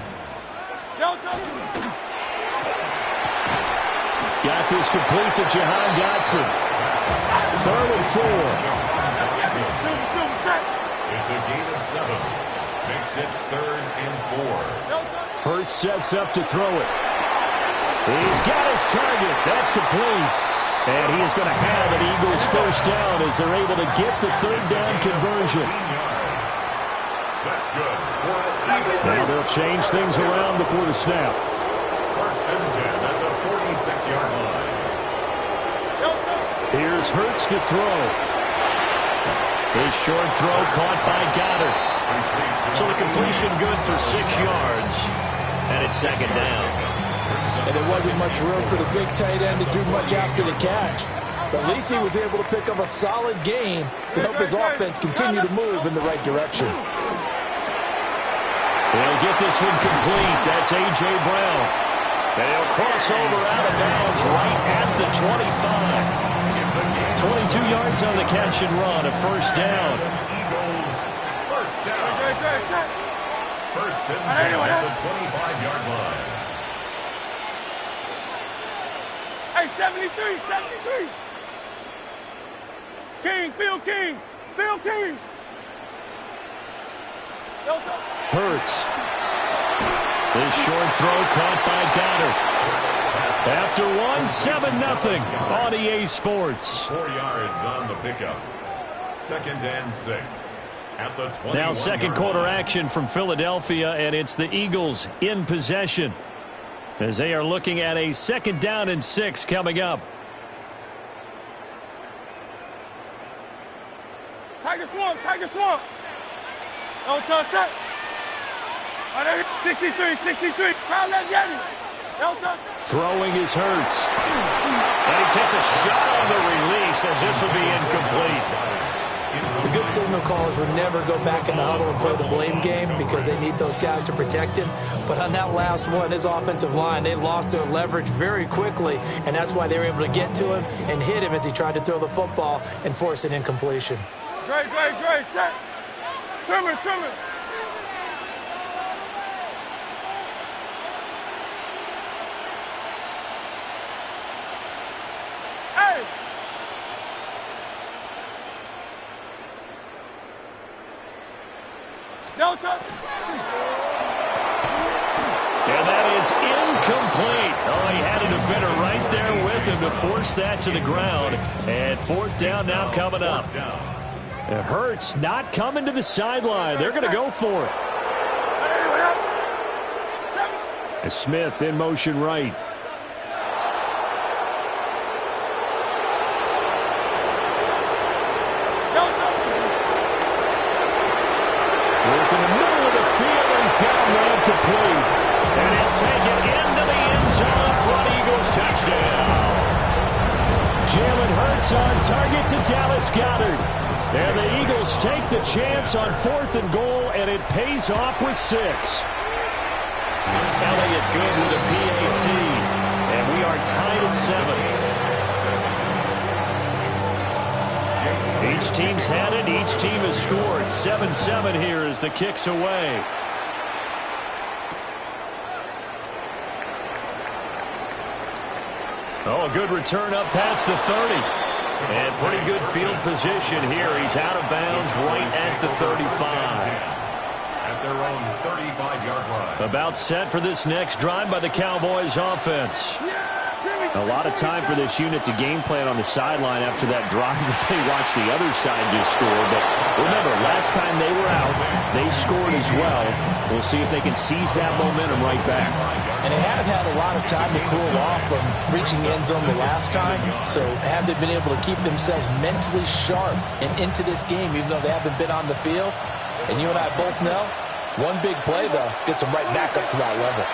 Got this complete to Jahan Dotson. 3rd and 4. It's a gain of 7. Makes it 3rd and 4. Hurts sets up to throw it. He's got his target. That's complete. And he is going to have an Eagles 1st down as they're able to get the 3rd down conversion. That's good. Now they'll change things around before the snap. 1st and 10 at the 46-yard line. Here's Hurts to throw. His short throw caught by Goddard. So the completion good for 6 yards. And it's 2nd down. And there wasn't much room for the big tight end to do much after the catch. But at least he was able to pick up a solid gain to help his offense continue to move in the right direction. They'll get this one complete. That's A.J. Brown. And he'll cross over out of bounds right at the 25. 22 yards on the catch and run, a 1st down. Eagles 1st down. 1st and 10 at the 25-yard line. Hey, 73, 73. King, Phil King, Phil King. Hurts. This short throw caught by Goddard. After one, 7-0 on EA Sports. 4 yards on the pickup. 2nd and 6 at the 21. Now 2nd quarter action from Philadelphia, and it's the Eagles in possession as they are looking at a 2nd down and 6 coming up. Tiger Swamp, Tiger Swamp. No touch it. 63, 63. Crowd left Yeti. No touch. Throwing is Hurts. And he takes a shot on the release as this will be incomplete. The good signal callers would never go back in the huddle and play the blame game because they need those guys to protect him. But on that last one, his offensive line, they lost their leverage very quickly, and that's why they were able to get to him and hit him as he tried to throw the football and force an incompletion. Great, set. Trimmer. Hey! No touch. And that is incomplete. Oh, he had a defender right him to force that to the ground. And fourth down now coming up. It hurts not coming to the sideline. They're going to go for it. As Smith in motion right. Work in the middle of the field, and he's got him ran complete. And he'll take it into the end zone for an Eagles touchdown. Jalen Hurts on target to Dallas Goedert. And the Eagles take the chance on 4th and goal, and it pays off with 6. Elliott good with a PAT. And we are tied at 7. Each team's had it. Each team has scored. 7-7 here as the kick's away. Oh, good return up past the 30. And pretty good field position here. He's out of bounds right at the 35. At their own 35-yard line. About set for this next drive by the Cowboys offense. A lot of time for this unit to game plan on the sideline after that drive that they watched the other side just score. But remember, last time they were out, they scored as well. We'll see if they can seize that momentum right back. And they have had a lot of time to cool off from reaching the end zone the last time. So have they been able to keep themselves mentally sharp and into this game, even though they haven't been on the field? And you and I both know, one big play, though, gets them right back up to that level.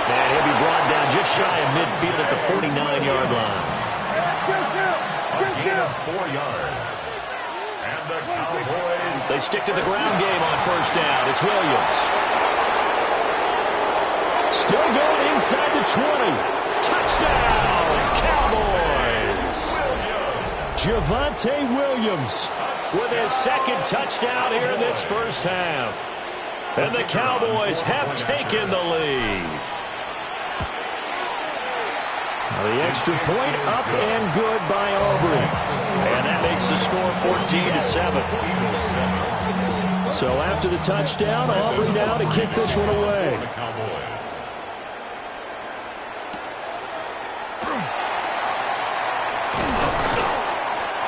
And he'll be brought down just shy of midfield at the 49-yard line. A gain of 4 yards. And the Cowboys... They stick to the ground game on first down. It's Williams. Still going inside the 20. Touchdown, Cowboys. Javonte Williams with his second touchdown here in this first half. And the Cowboys have taken the lead. The extra point up and good by Aubrey. And that makes the score 14-7. So after the touchdown, Aubrey now to kick this one away.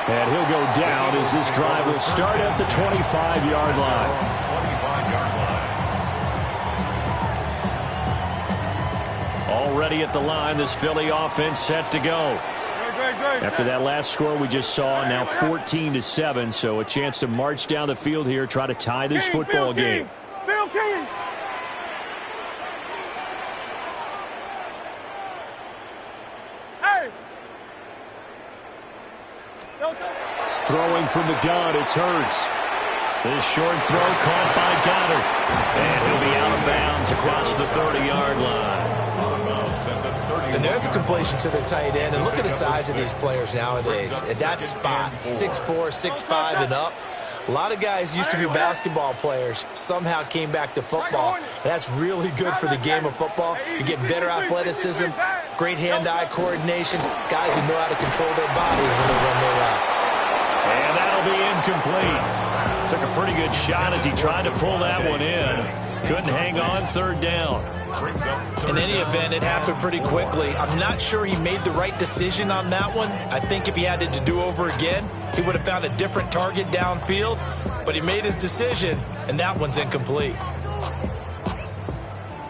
And he'll go down as this drive will start at the 25-yard line. Already at the line, this Philly offense set to go. After that last score we just saw, now 14-7, so a chance to march down the field here, try to tie this football game. Throwing from the gun, it's Hurts. This short throw caught by Goddard. And he'll be out of bounds across the 30-yard line. And there's a completion to the tight end. And look at the size of these players nowadays. At that spot, 6'4", 6'5", and up. A lot of guys used to be basketball players, somehow came back to football. And that's really good for the game of football. You get better athleticism, great hand-eye coordination, guys who know how to control their bodies when they run their routes. And that'll be incomplete. Took a pretty good shot as he tried to pull that one in. Couldn't hang on, third down. In any event, it happened pretty quickly. I'm not sure he made the right decision on that one. I think if he had it to do over again, he would have found a different target downfield. But he made his decision, and that one's incomplete.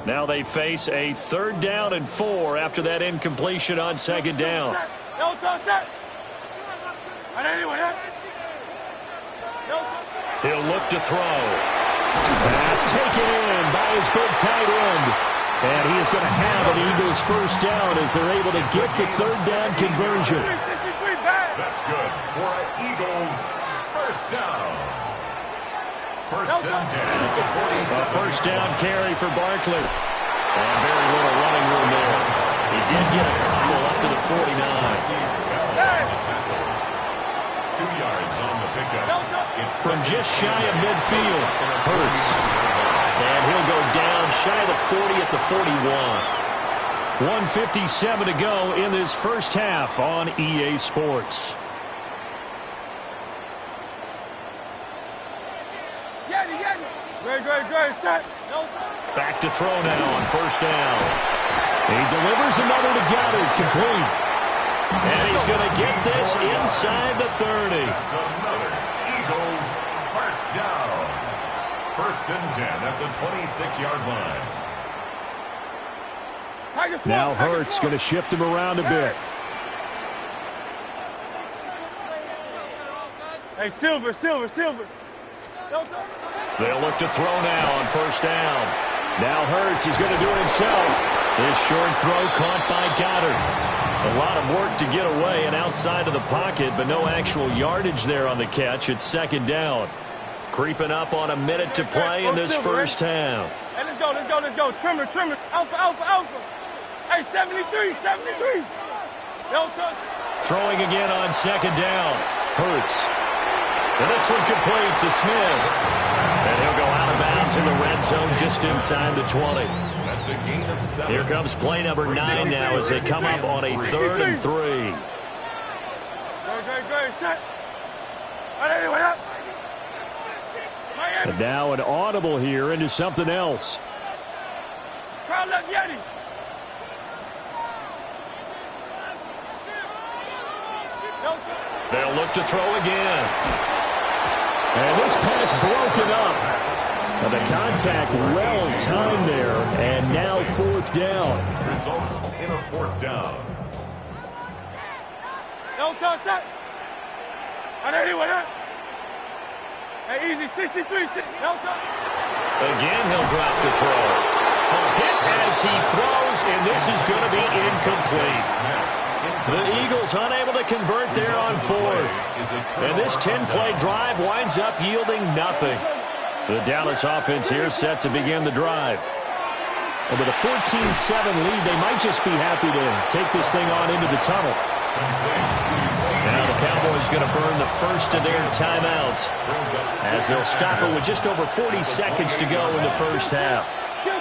Now they face a 3rd down and 4 after that incompletion on 2nd down. He'll look to throw. Pass taken in by his big tight end. And he is going to have an Eagles first down as they're able to get the 3rd down conversion. That's good for an Eagles first down. First and 10 at the 47. A first down carry for Barkley. And very little running room there. He did get a couple up to the 49. 2 yards on the pickup. From just shy of midfield, Hurts. And he'll go down shy of the 40 at the 41. 1:57 to go in this first half on EA Sports. Back to throw now on first down. He delivers another to Goddard, complete. And he's going to get this inside the 30. That's another Eagles first down. First and 10 at the 26-yard line. Now Hurts going to shift him around a bit. Hey, Silver. They'll look to throw now on first down. Now Hurts, he's going to do it himself. This short throw caught by Goddard. A lot of work to get away and outside of the pocket, but no actual yardage there on the catch. It's second down. Creeping up on a minute to play in this first half. Hey, let's go. Trimmer. Alpha. Hey, 73. Throwing again on second down. Hurts. And this one complete to Smith. And he'll go out of bounds in the red zone just inside the 20. That's a gain of 7. Here comes play number 9 now as they come up on a 3rd and 3. Great. Set. What up? And now an audible here into something else. Crowd left Yeti. They'll look to throw again. And this pass broken up. And the contact well timed there. And now 4th down. Results in a 4th down. Don't touch that. Hey, easy, 63. Don't touch. Again, he'll drop the throw. A hit as he throws, and this is going to be incomplete. The Eagles unable to convert there on 4th. And this 10-play drive winds up yielding nothing. The Dallas offense here set to begin the drive. And with a 14-7 lead, they might just be happy to take this thing on into the tunnel. Now the Cowboys going to burn the first of their timeouts as they'll stop it with just over 40 seconds to go in the first half. Kill. Here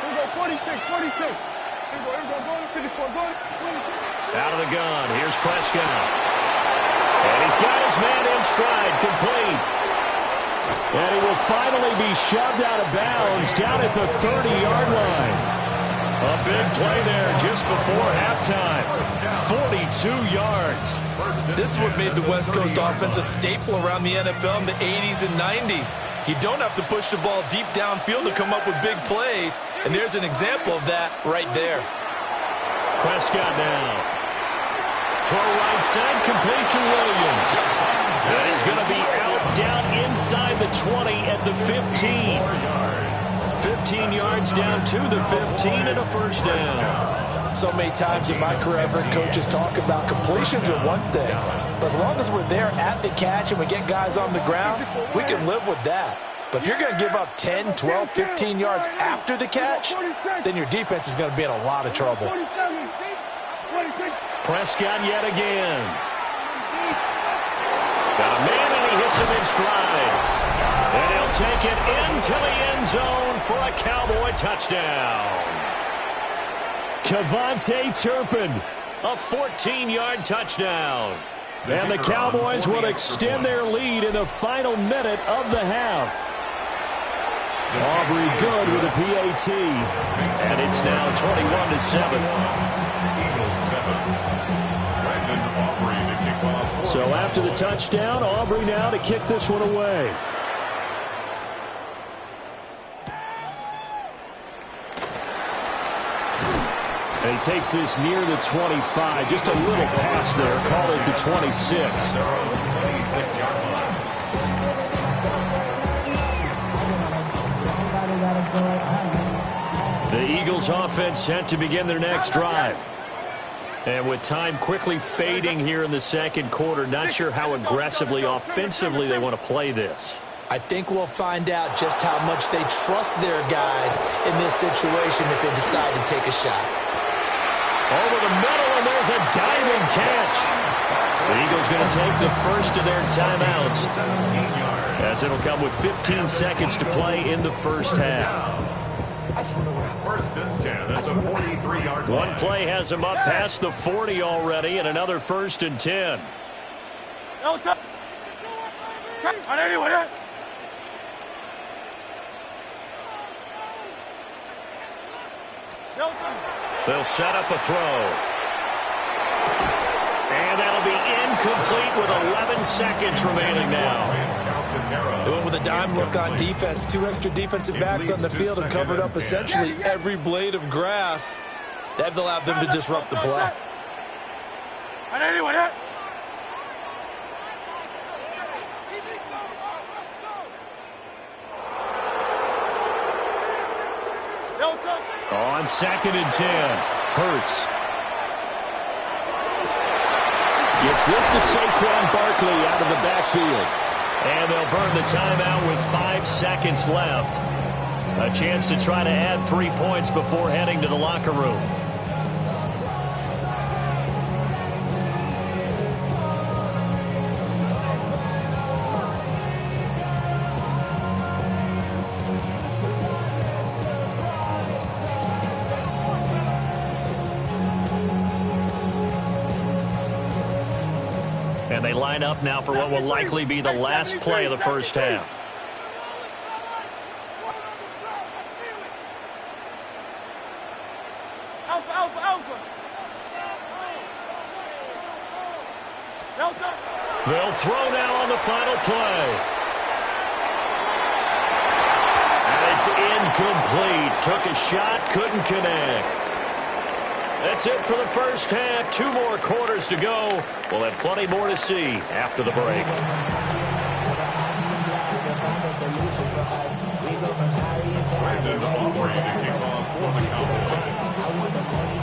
we go, 46. Out of the gun. Here's Prescott. And he's got his man in stride, complete. And he will finally be shoved out of bounds down at the 30-yard line. A big play there just before halftime. 42 yards. This is what made the West Coast offense a staple around the NFL in the 80s and 90s. You don't have to push the ball deep downfield to come up with big plays, and there's an example of that right there. Prescott now. Throw right side, complete to Williams. And he's going to be out down inside the 20 at the 15. 15 yards down to the 15 and a first down. So many times in my career, I've heard coaches talk about completions are one thing. But as long as we're there at the catch and we get guys on the ground, we can live with that. But if you're going to give up 10, 12, 15 yards after the catch, then your defense is going to be in a lot of trouble. Prescott yet again. Got a man and he hits him in stride. And he'll take it into the end zone for a Cowboy touchdown. Kevontae Turpin, a 14-yard touchdown. And the Cowboys will extend their lead in the final minute of the half. Aubrey good with a PAT. And it's now 21-7. So after the touchdown, Aubrey now to kick this one away. And he takes this near the 25. Just a little pass there. Call it the 26. The Eagles offense set to begin their next drive. And with time quickly fading here in the second quarter, not sure how aggressively, offensively they want to play this. I think we'll find out just how much they trust their guys in this situation if they decide to take a shot. Over the middle, and there's a diving catch. The Eagles going to take the first of their timeouts, as it'll come with 15 seconds to play in the first half. First and 10 at the 43-yard line. One play has him up past the 40 already, and another first and 10. They'll set up a throw. And that'll be incomplete with 11 seconds remaining now. They went with a dime look on defense. 2 extra defensive backs on the field and covered up essentially every blade of grass. That allowed them to disrupt the play. On 2nd and 10, Hurts. Gets this to Saquon Barkley out of the backfield. And they'll burn the timeout with 5 seconds left. A chance to try to add 3 points before heading to the locker room. And they line up now for what will likely be the last play of the first half. They'll throw now on the final play. And it's incomplete. Took a shot, couldn't connect. That's it for the first half. 2 more quarters to go. We'll have plenty more to see after the break.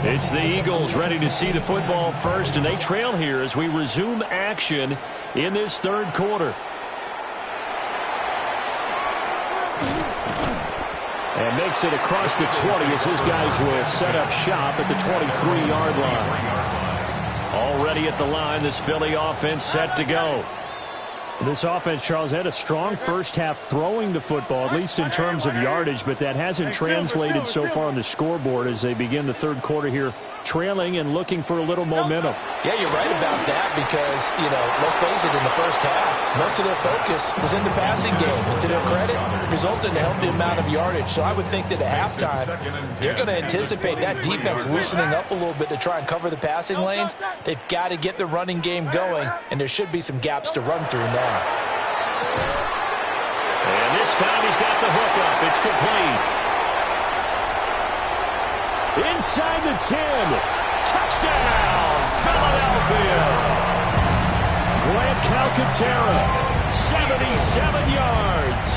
It's the Eagles ready to see the football first, and they trail here as we resume action in this 3rd quarter. And makes it across the 20 as his guys will set up shop at the 23-yard line. Already at the line, this Philly offense set to go. This offense, Charles, had a strong first half throwing the football, at least in terms of yardage, but that hasn't translated so far on the scoreboard as they begin the 3rd quarter here, trailing and looking for a little momentum. Yeah, you're right about that because, let's face it, in the first half, most of their focus was in the passing game. And to their credit, resulted in a healthy amount of yardage. So I would think that at halftime, they're going to anticipate that defense loosening up a little bit to try and cover the passing lanes. They've got to get the running game going, and there should be some gaps to run through now. And this time he's got the hook up. It's complete. Inside the 10. Touchdown, Philadelphia. Grant Calcaterra, 77 yards.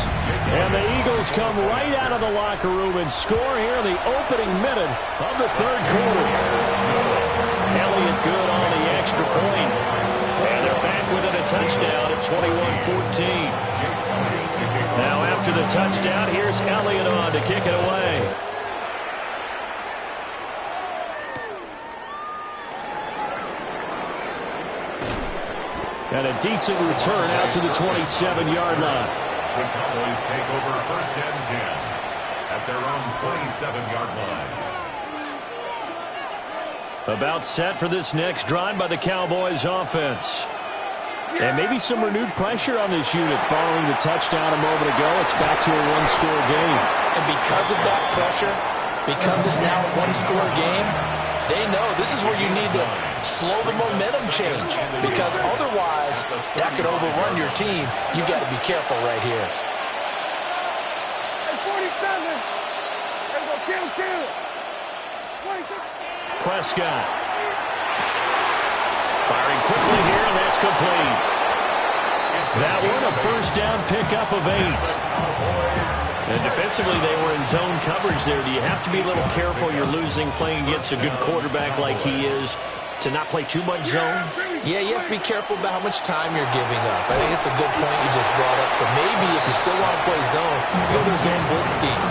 And the Eagles come right out of the locker room and score here in the opening minute of the 3rd quarter. Elliott good on the extra point. And they're back within a touchdown at 21-14. Now after the touchdown, here's Elliott on to kick it away. And a decent return out to the 27-yard line. The Cowboys take over 1st and 10 at their own 27-yard line. About set for this next drive by the Cowboys offense. And maybe some renewed pressure on this unit following the touchdown a moment ago. It's back to a 1-score game. And because of that pressure, because it's now a 1-score game, they know this is where you need to slow the momentum change, because otherwise that could overrun your team. You've got to be careful right here. Prescott firing quickly here, and that's complete. That one a first down pickup of 8. And defensively, they were in zone coverage there. Do you have to be a little careful? You're losing playing against a good quarterback like he is to not play too much zone? Yeah, you have to be careful about how much time you're giving up. I think it's a good point you just brought up. So maybe if you still want to play zone, go to the zone blitz scheme.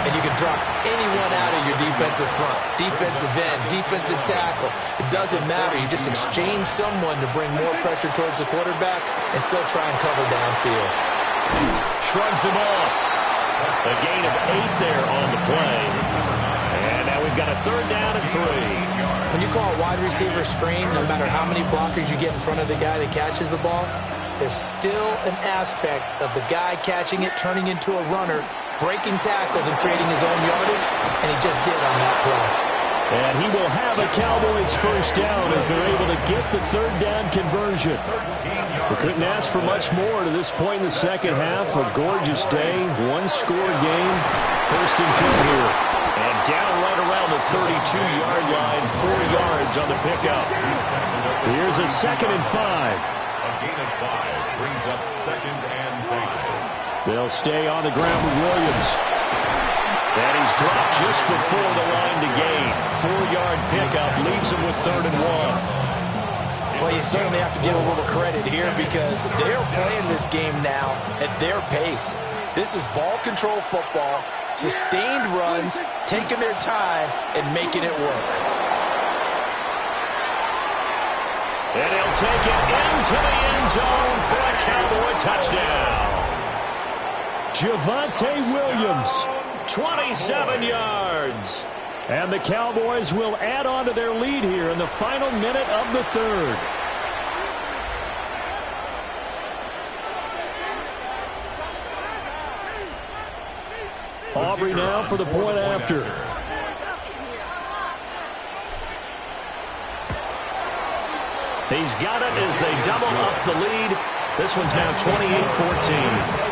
And you can drop anyone out of your defensive front, defensive end, defensive tackle. It doesn't matter. You just exchange someone to bring more pressure towards the quarterback and still try and cover downfield. Shrugs him off. A gain of 8 there on the play. And now we've got a 3rd down and 3. When you call a wide receiver screen, no matter how many blockers you get in front of the guy that catches the ball, there's still an aspect of the guy catching it turning into a runner breaking tackles and creating his own yardage, and he just did on that play. And he will have a Cowboys first down as they're able to get the third down conversion. We couldn't ask for much more to this point in the second half. A gorgeous day, one-score game. First and 10 here. And down right around the 32-yard line, 4 yards on the pickup. Here's a 2nd and 5. A gain of 5 brings up 2nd and 5. They'll stay on the ground with Williams. And he's dropped just before the line to gain. 4-yard pickup leaves him with 3rd and 1. Well, you certainly have to give a little credit here because they're playing this game now at their pace. This is ball control football, sustained runs, taking their time, and making it work. And he'll take it into the end zone for a Cowboy touchdown. Javonte Williams, 27 yards. And the Cowboys will add on to their lead here in the final minute of the third. Aubrey now for the point after. He's got it as they double up the lead. This one's now 28-14.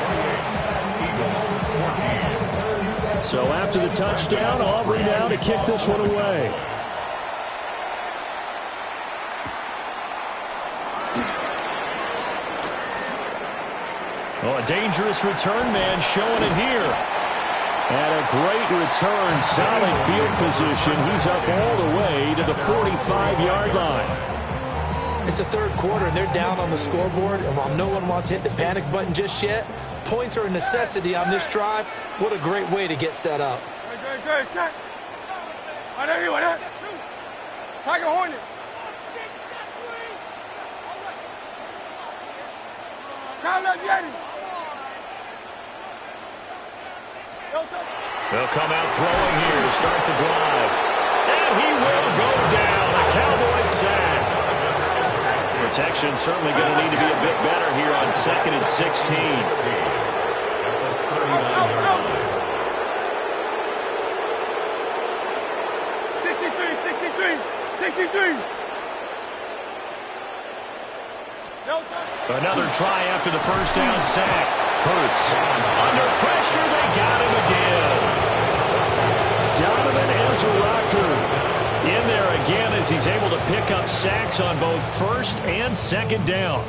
So after the touchdown, Aubrey now to kick this one away. Oh, a dangerous return man showing it here. And a great return, solid field position. He's up all the way to the 45-yard line. It's the third quarter, and they're down on the scoreboard. And while no one wants to hit the panic button just yet, points are a necessity on this drive. What a great way to get set up. Good, check. I know you want that. Tiger Hornet. Come up, Yeti. They'll come out throwing here to start the drive. And he will go down. A Cowboys sack. Protection certainly going to need to be a bit better here on 2nd and 16. 63. Another try after the first down sack. Hurts. Under pressure, they got him again. Donovan Ezra-Rocker in there again as he's able to pick up sacks on both first and second down.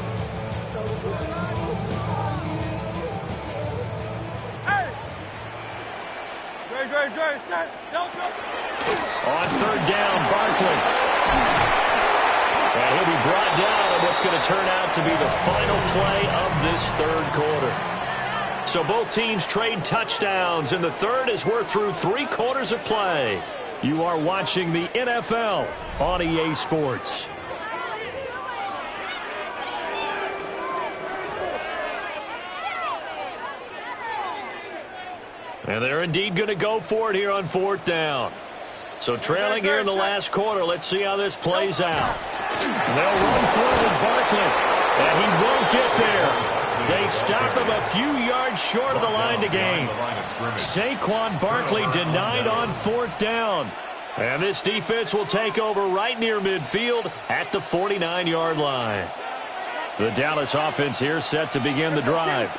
On third down, Barkley. And he'll be brought down on what's going to turn out to be the final play of this third quarter. So both teams trade touchdowns, and the third as we're through 3 quarters of play. You are watching the NFL on EA Sports. And they're indeed going to go for it here on 4th down. So trailing here in the last quarter, let's see how this plays out. They'll run forward with Barkley, and he won't get there. They stop him a few yards short of the line to gain. Saquon Barkley denied on 4th down. And this defense will take over right near midfield at the 49-yard line. The Dallas offense here set to begin the drive.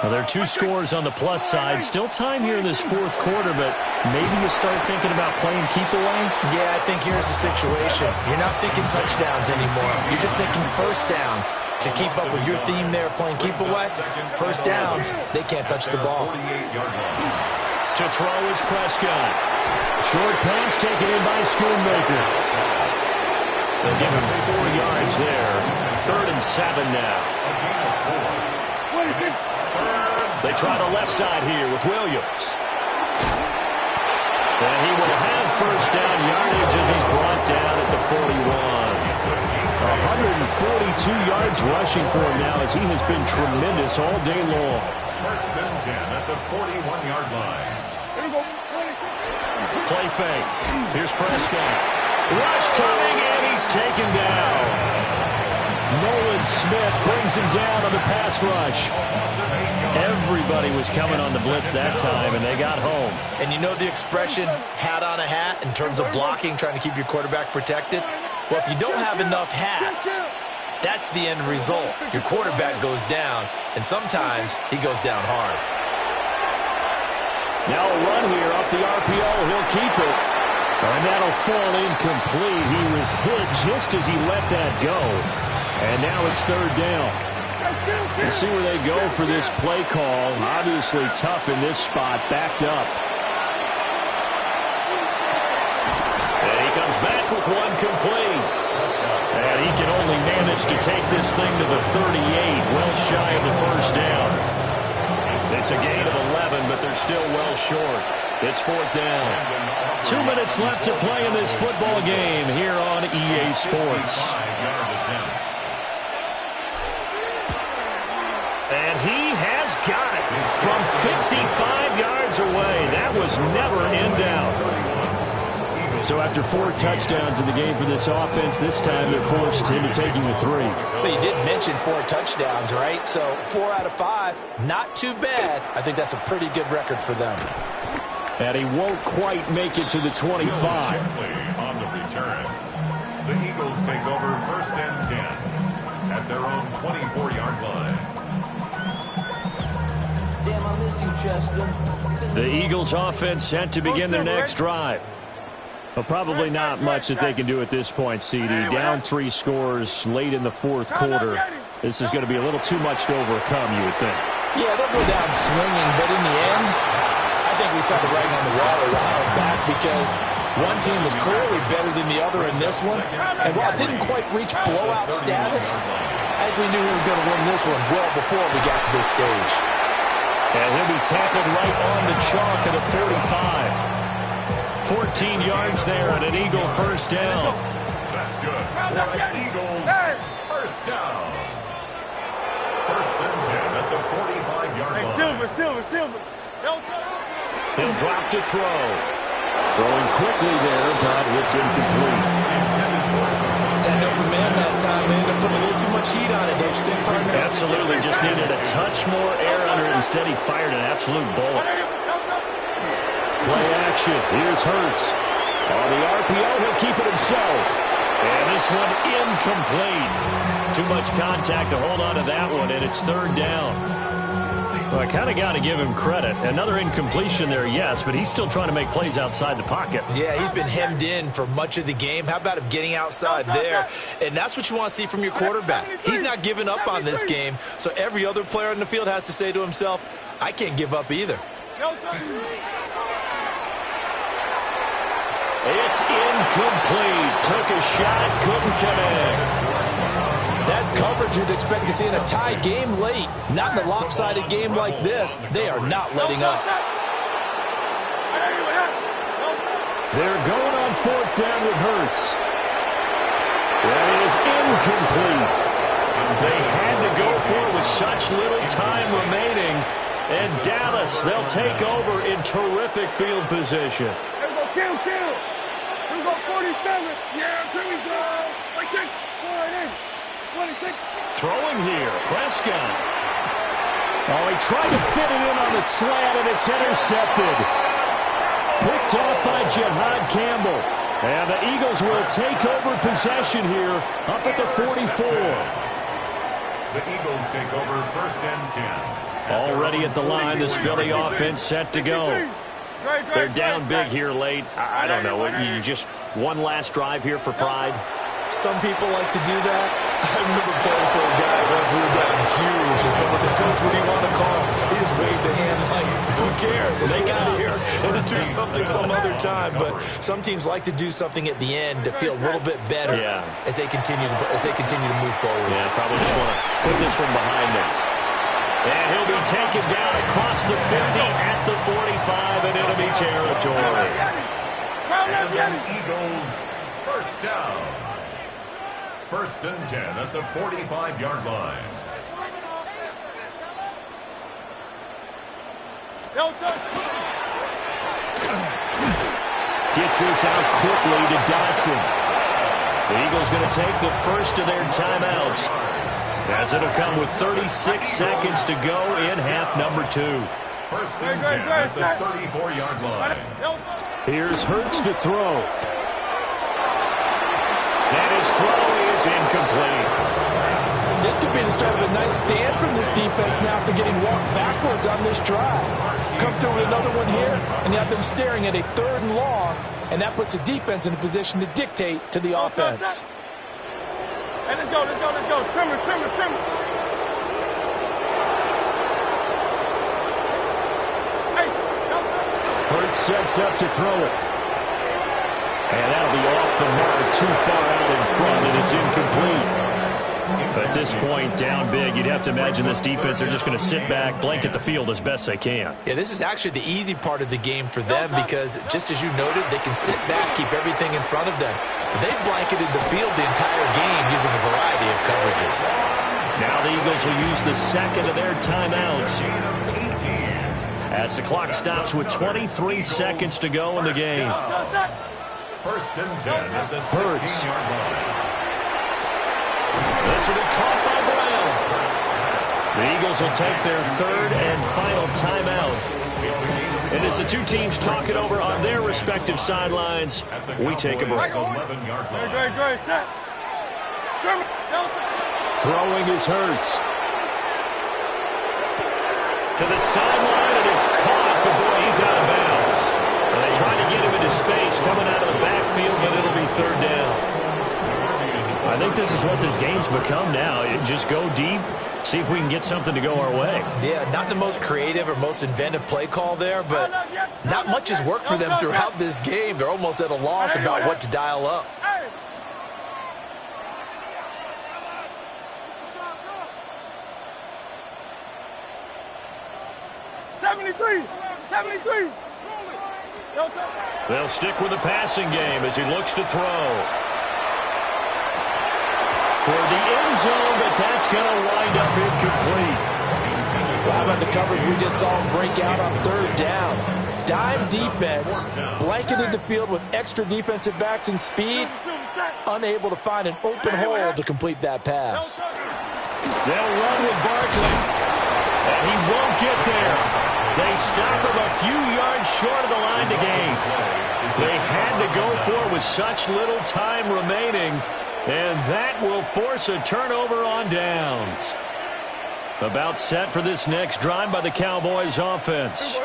Now, there are 2 scores on the plus side. Still time here in this 4th quarter, but maybe you start thinking about playing keep away? Yeah, I think here's the situation. You're not thinking touchdowns anymore. You're just thinking first downs. To keep up with your theme there, playing keep away, first downs, they can't touch the ball. To throw is Prescott. Short pass taken in by Schoonmaker. They'll give him 4 yards there. 3rd and 7 now. They try the left side here with Williams. And he will have first down yardage as he's brought down at the 41. 142 yards rushing for him now as he has been tremendous all day long. 1st and 10 at the 41-yard line. Play fake. Here's Prescott. Rush coming, and he's taken down. Nolan Smith brings him down on the pass rush. Everybody was coming on the blitz that time, and they got home. And you know the expression, hat on a hat, in terms of blocking, trying to keep your quarterback protected? Well, if you don't have enough hats, that's the end result. Your quarterback goes down, and sometimes he goes down hard. Now a run here off the RPO. He'll keep it. And that'll fall incomplete. He was hit just as he let that go. And now it's third down. We'll see where they go for this play call. Obviously tough in this spot, backed up. And he comes back with one complete. And he can only manage to take this thing to the 38, well shy of the first down. It's a gain of 11, but they're still well short. It's fourth down. 2 minutes left to play in this football game here on EA Sports. And he has got it from 55 yards away. That was never in doubt. So after 4 touchdowns in the game for this offense, this time they're forced into taking the 3. But you did mention 4 touchdowns, right? So 4 out of 5, not too bad. I think that's a pretty good record for them. And he won't quite make it to the 25. On the return, the Eagles take over 1st and 10 at their own 24-yard line. Damn, I miss you, Chester. The Eagles offense set to begin their next drive. Well, probably not much that they can do at this point, CD. Down 3 scores late in the fourth quarter. This is going to be a little too much to overcome, you would think. Yeah, they'll go down swinging, but in the end, I think we saw the writing on the wall a while back because one team was clearly better than the other in this one. And while it didn't quite reach blowout status, I think we knew he was going to win this one well before we got to this stage. And he'll be tackled right on the chalk at the 45. 14 yards there and an Eagle first down. That's good. Eagles first down. 1st and 10 at the 45-yard line. Silver. He'll drop to throw. Throwing quickly there, but it's incomplete. That open man that time, they ended up putting a little too much heat on it, don't you think, partner? Absolutely. Just needed a touch more air under it. Instead, he fired an absolute bullet. Play action. Here's Hurts. On the RPO, he'll keep it himself. And this one incomplete. Too much contact to hold on to that one, and it's third down. Well, I kind of got to give him credit. Another incompletion there, yes, but he's still trying to make plays outside the pocket. Yeah, he's been hemmed in for much of the game. How about him getting outside there? And that's what you want to see from your quarterback. He's not giving up on this game, so every other player on the field has to say to himself, I can't give up either. It's incomplete. Took a shot, couldn't connect. That's coverage you'd expect to see in a tie game late. Not in a lopsided game like this. They are not letting up. They're going on 4th down with Hurts. That is incomplete. They had to go for it with such little time remaining. And Dallas, they'll take over in terrific field position. Kill. Here we go, 47. Yeah, here we go. 26. Throwing here, Prescott. Oh, he tried to fit it in on the slant, and it's intercepted. Picked off by Jihad Campbell. And the Eagles will take over possession here up at the 44. The Eagles take over 1st and 10. Already at the line, this Philly offense set to go. They're down big here late. I don't know. You just one last drive here for pride? Some people like to do that. I remember playing for a guy once we were down huge, and someone said, Coach, what do you want to call? He just waved a hand like, who cares? Let's get out of here and do something some other time. But some teams like to do something at the end to feel a little bit better as they continue to move forward. Yeah, probably just want to put this one behind them. And he'll be taken down across the 50 at the 45 in enemy territory. And the Eagles first down. 1st and 10 at the 45-yard line. Gets this out quickly to Dotson. The Eagles going to take the first of their timeouts, as it'll come with 36 seconds to go in half number 2. First and 10 at the 34-yard line. Here's Hurts to throw. And his throw is incomplete. This could be the start of a nice stand from this defense now after getting walked backwards on this drive. Come through with another one here, and you have them staring at a 3rd and long, and that puts the defense in a position to dictate to the offense. Hey, let's go. Trimmer. Hurts sets up to throw it. And that'll be off the mark, too far out in front, and it's incomplete. At this point, down big, you'd have to imagine this defense, they're just going to sit back, blanket the field as best they can. Yeah, this is actually the easy part of the game for them because, just as you noted, they can sit back, keep everything in front of them. They've blanketed the field the entire game using a variety of coverages. Now the Eagles will use the second of their timeouts as the clock stops with 23 seconds to go in the game. First and 10 at the 16-yard line. This will be caught by Brown. The Eagles will take their 3rd and final timeout. And as the two teams talk it over on their respective sidelines, we take a break. Throwing is Hurts. To the sideline, and it's caught, but boy, he's out of bounds. And they try to get him into space coming out of the backfield, but it'll be 3rd down. I think this is what this game's become now. Just go deep, see if we can get something to go our way. Yeah, not the most creative or most inventive play call there, but not much has worked for them throughout this game. They're almost at a loss about what to dial up. They'll stick with the passing game as he looks to throw. Toward the end zone, but that's going to wind up incomplete. Well, how about the coverage we just saw break out on 3rd down? Dime defense, blanketed the field with extra defensive backs and speed, unable to find an open hole to complete that pass. They'll run with Barkley, and he won't get there. They stop him a few yards short of the line to gain. They had to go for it with such little time remaining, and that will force a turnover on downs. About set for this next drive by the Cowboys offense.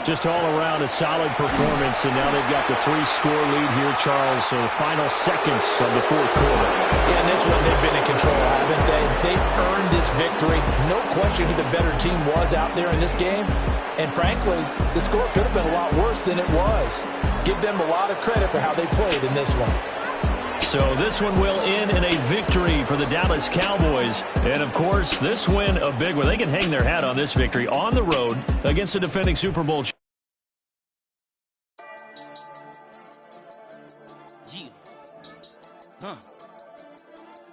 Just all around a solid performance, and now they've got the 3-score lead here, Charles. So the final seconds of the 4th quarter. Yeah, and this one they've been in control, haven't they? They've earned this victory. No question who the better team was out there in this game. And frankly, the score could have been a lot worse than it was. Give them a lot of credit for how they played in this one. So this one will end in a victory for the Dallas Cowboys. And, of course, this win a big one. They can hang their hat on this victory on the road against the defending Super Bowl.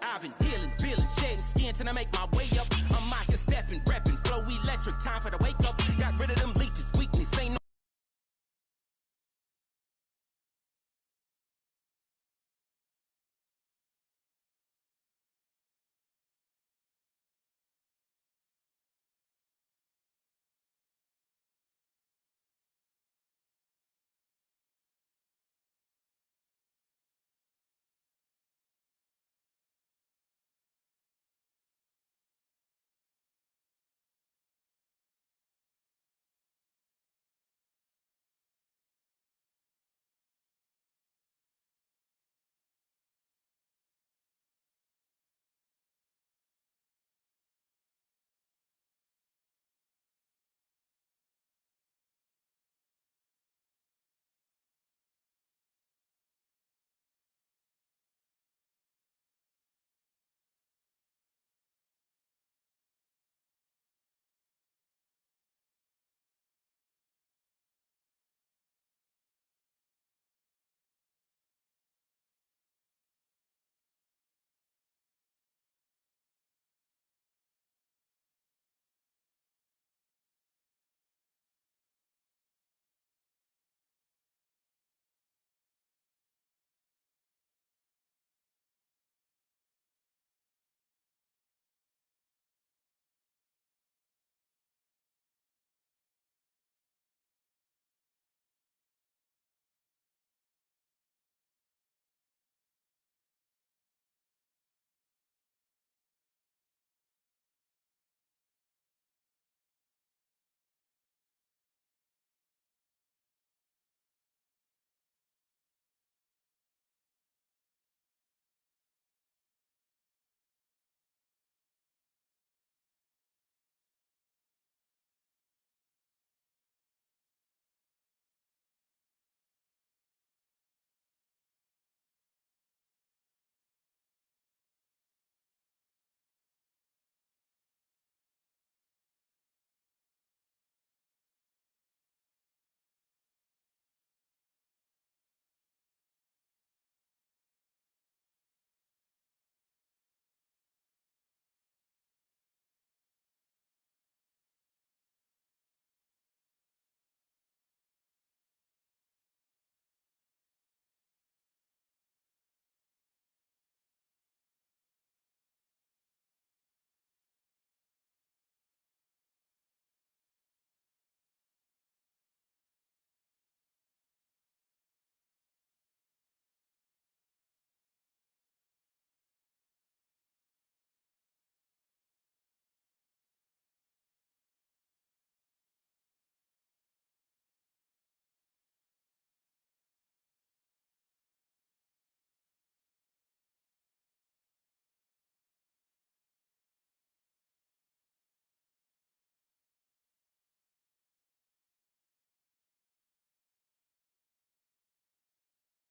I've been dealing, shedding skin till I make my way up. I'm out here stepping, repping, flow electric, time for the wake up. Got rid of them leeches, weakness, ain't no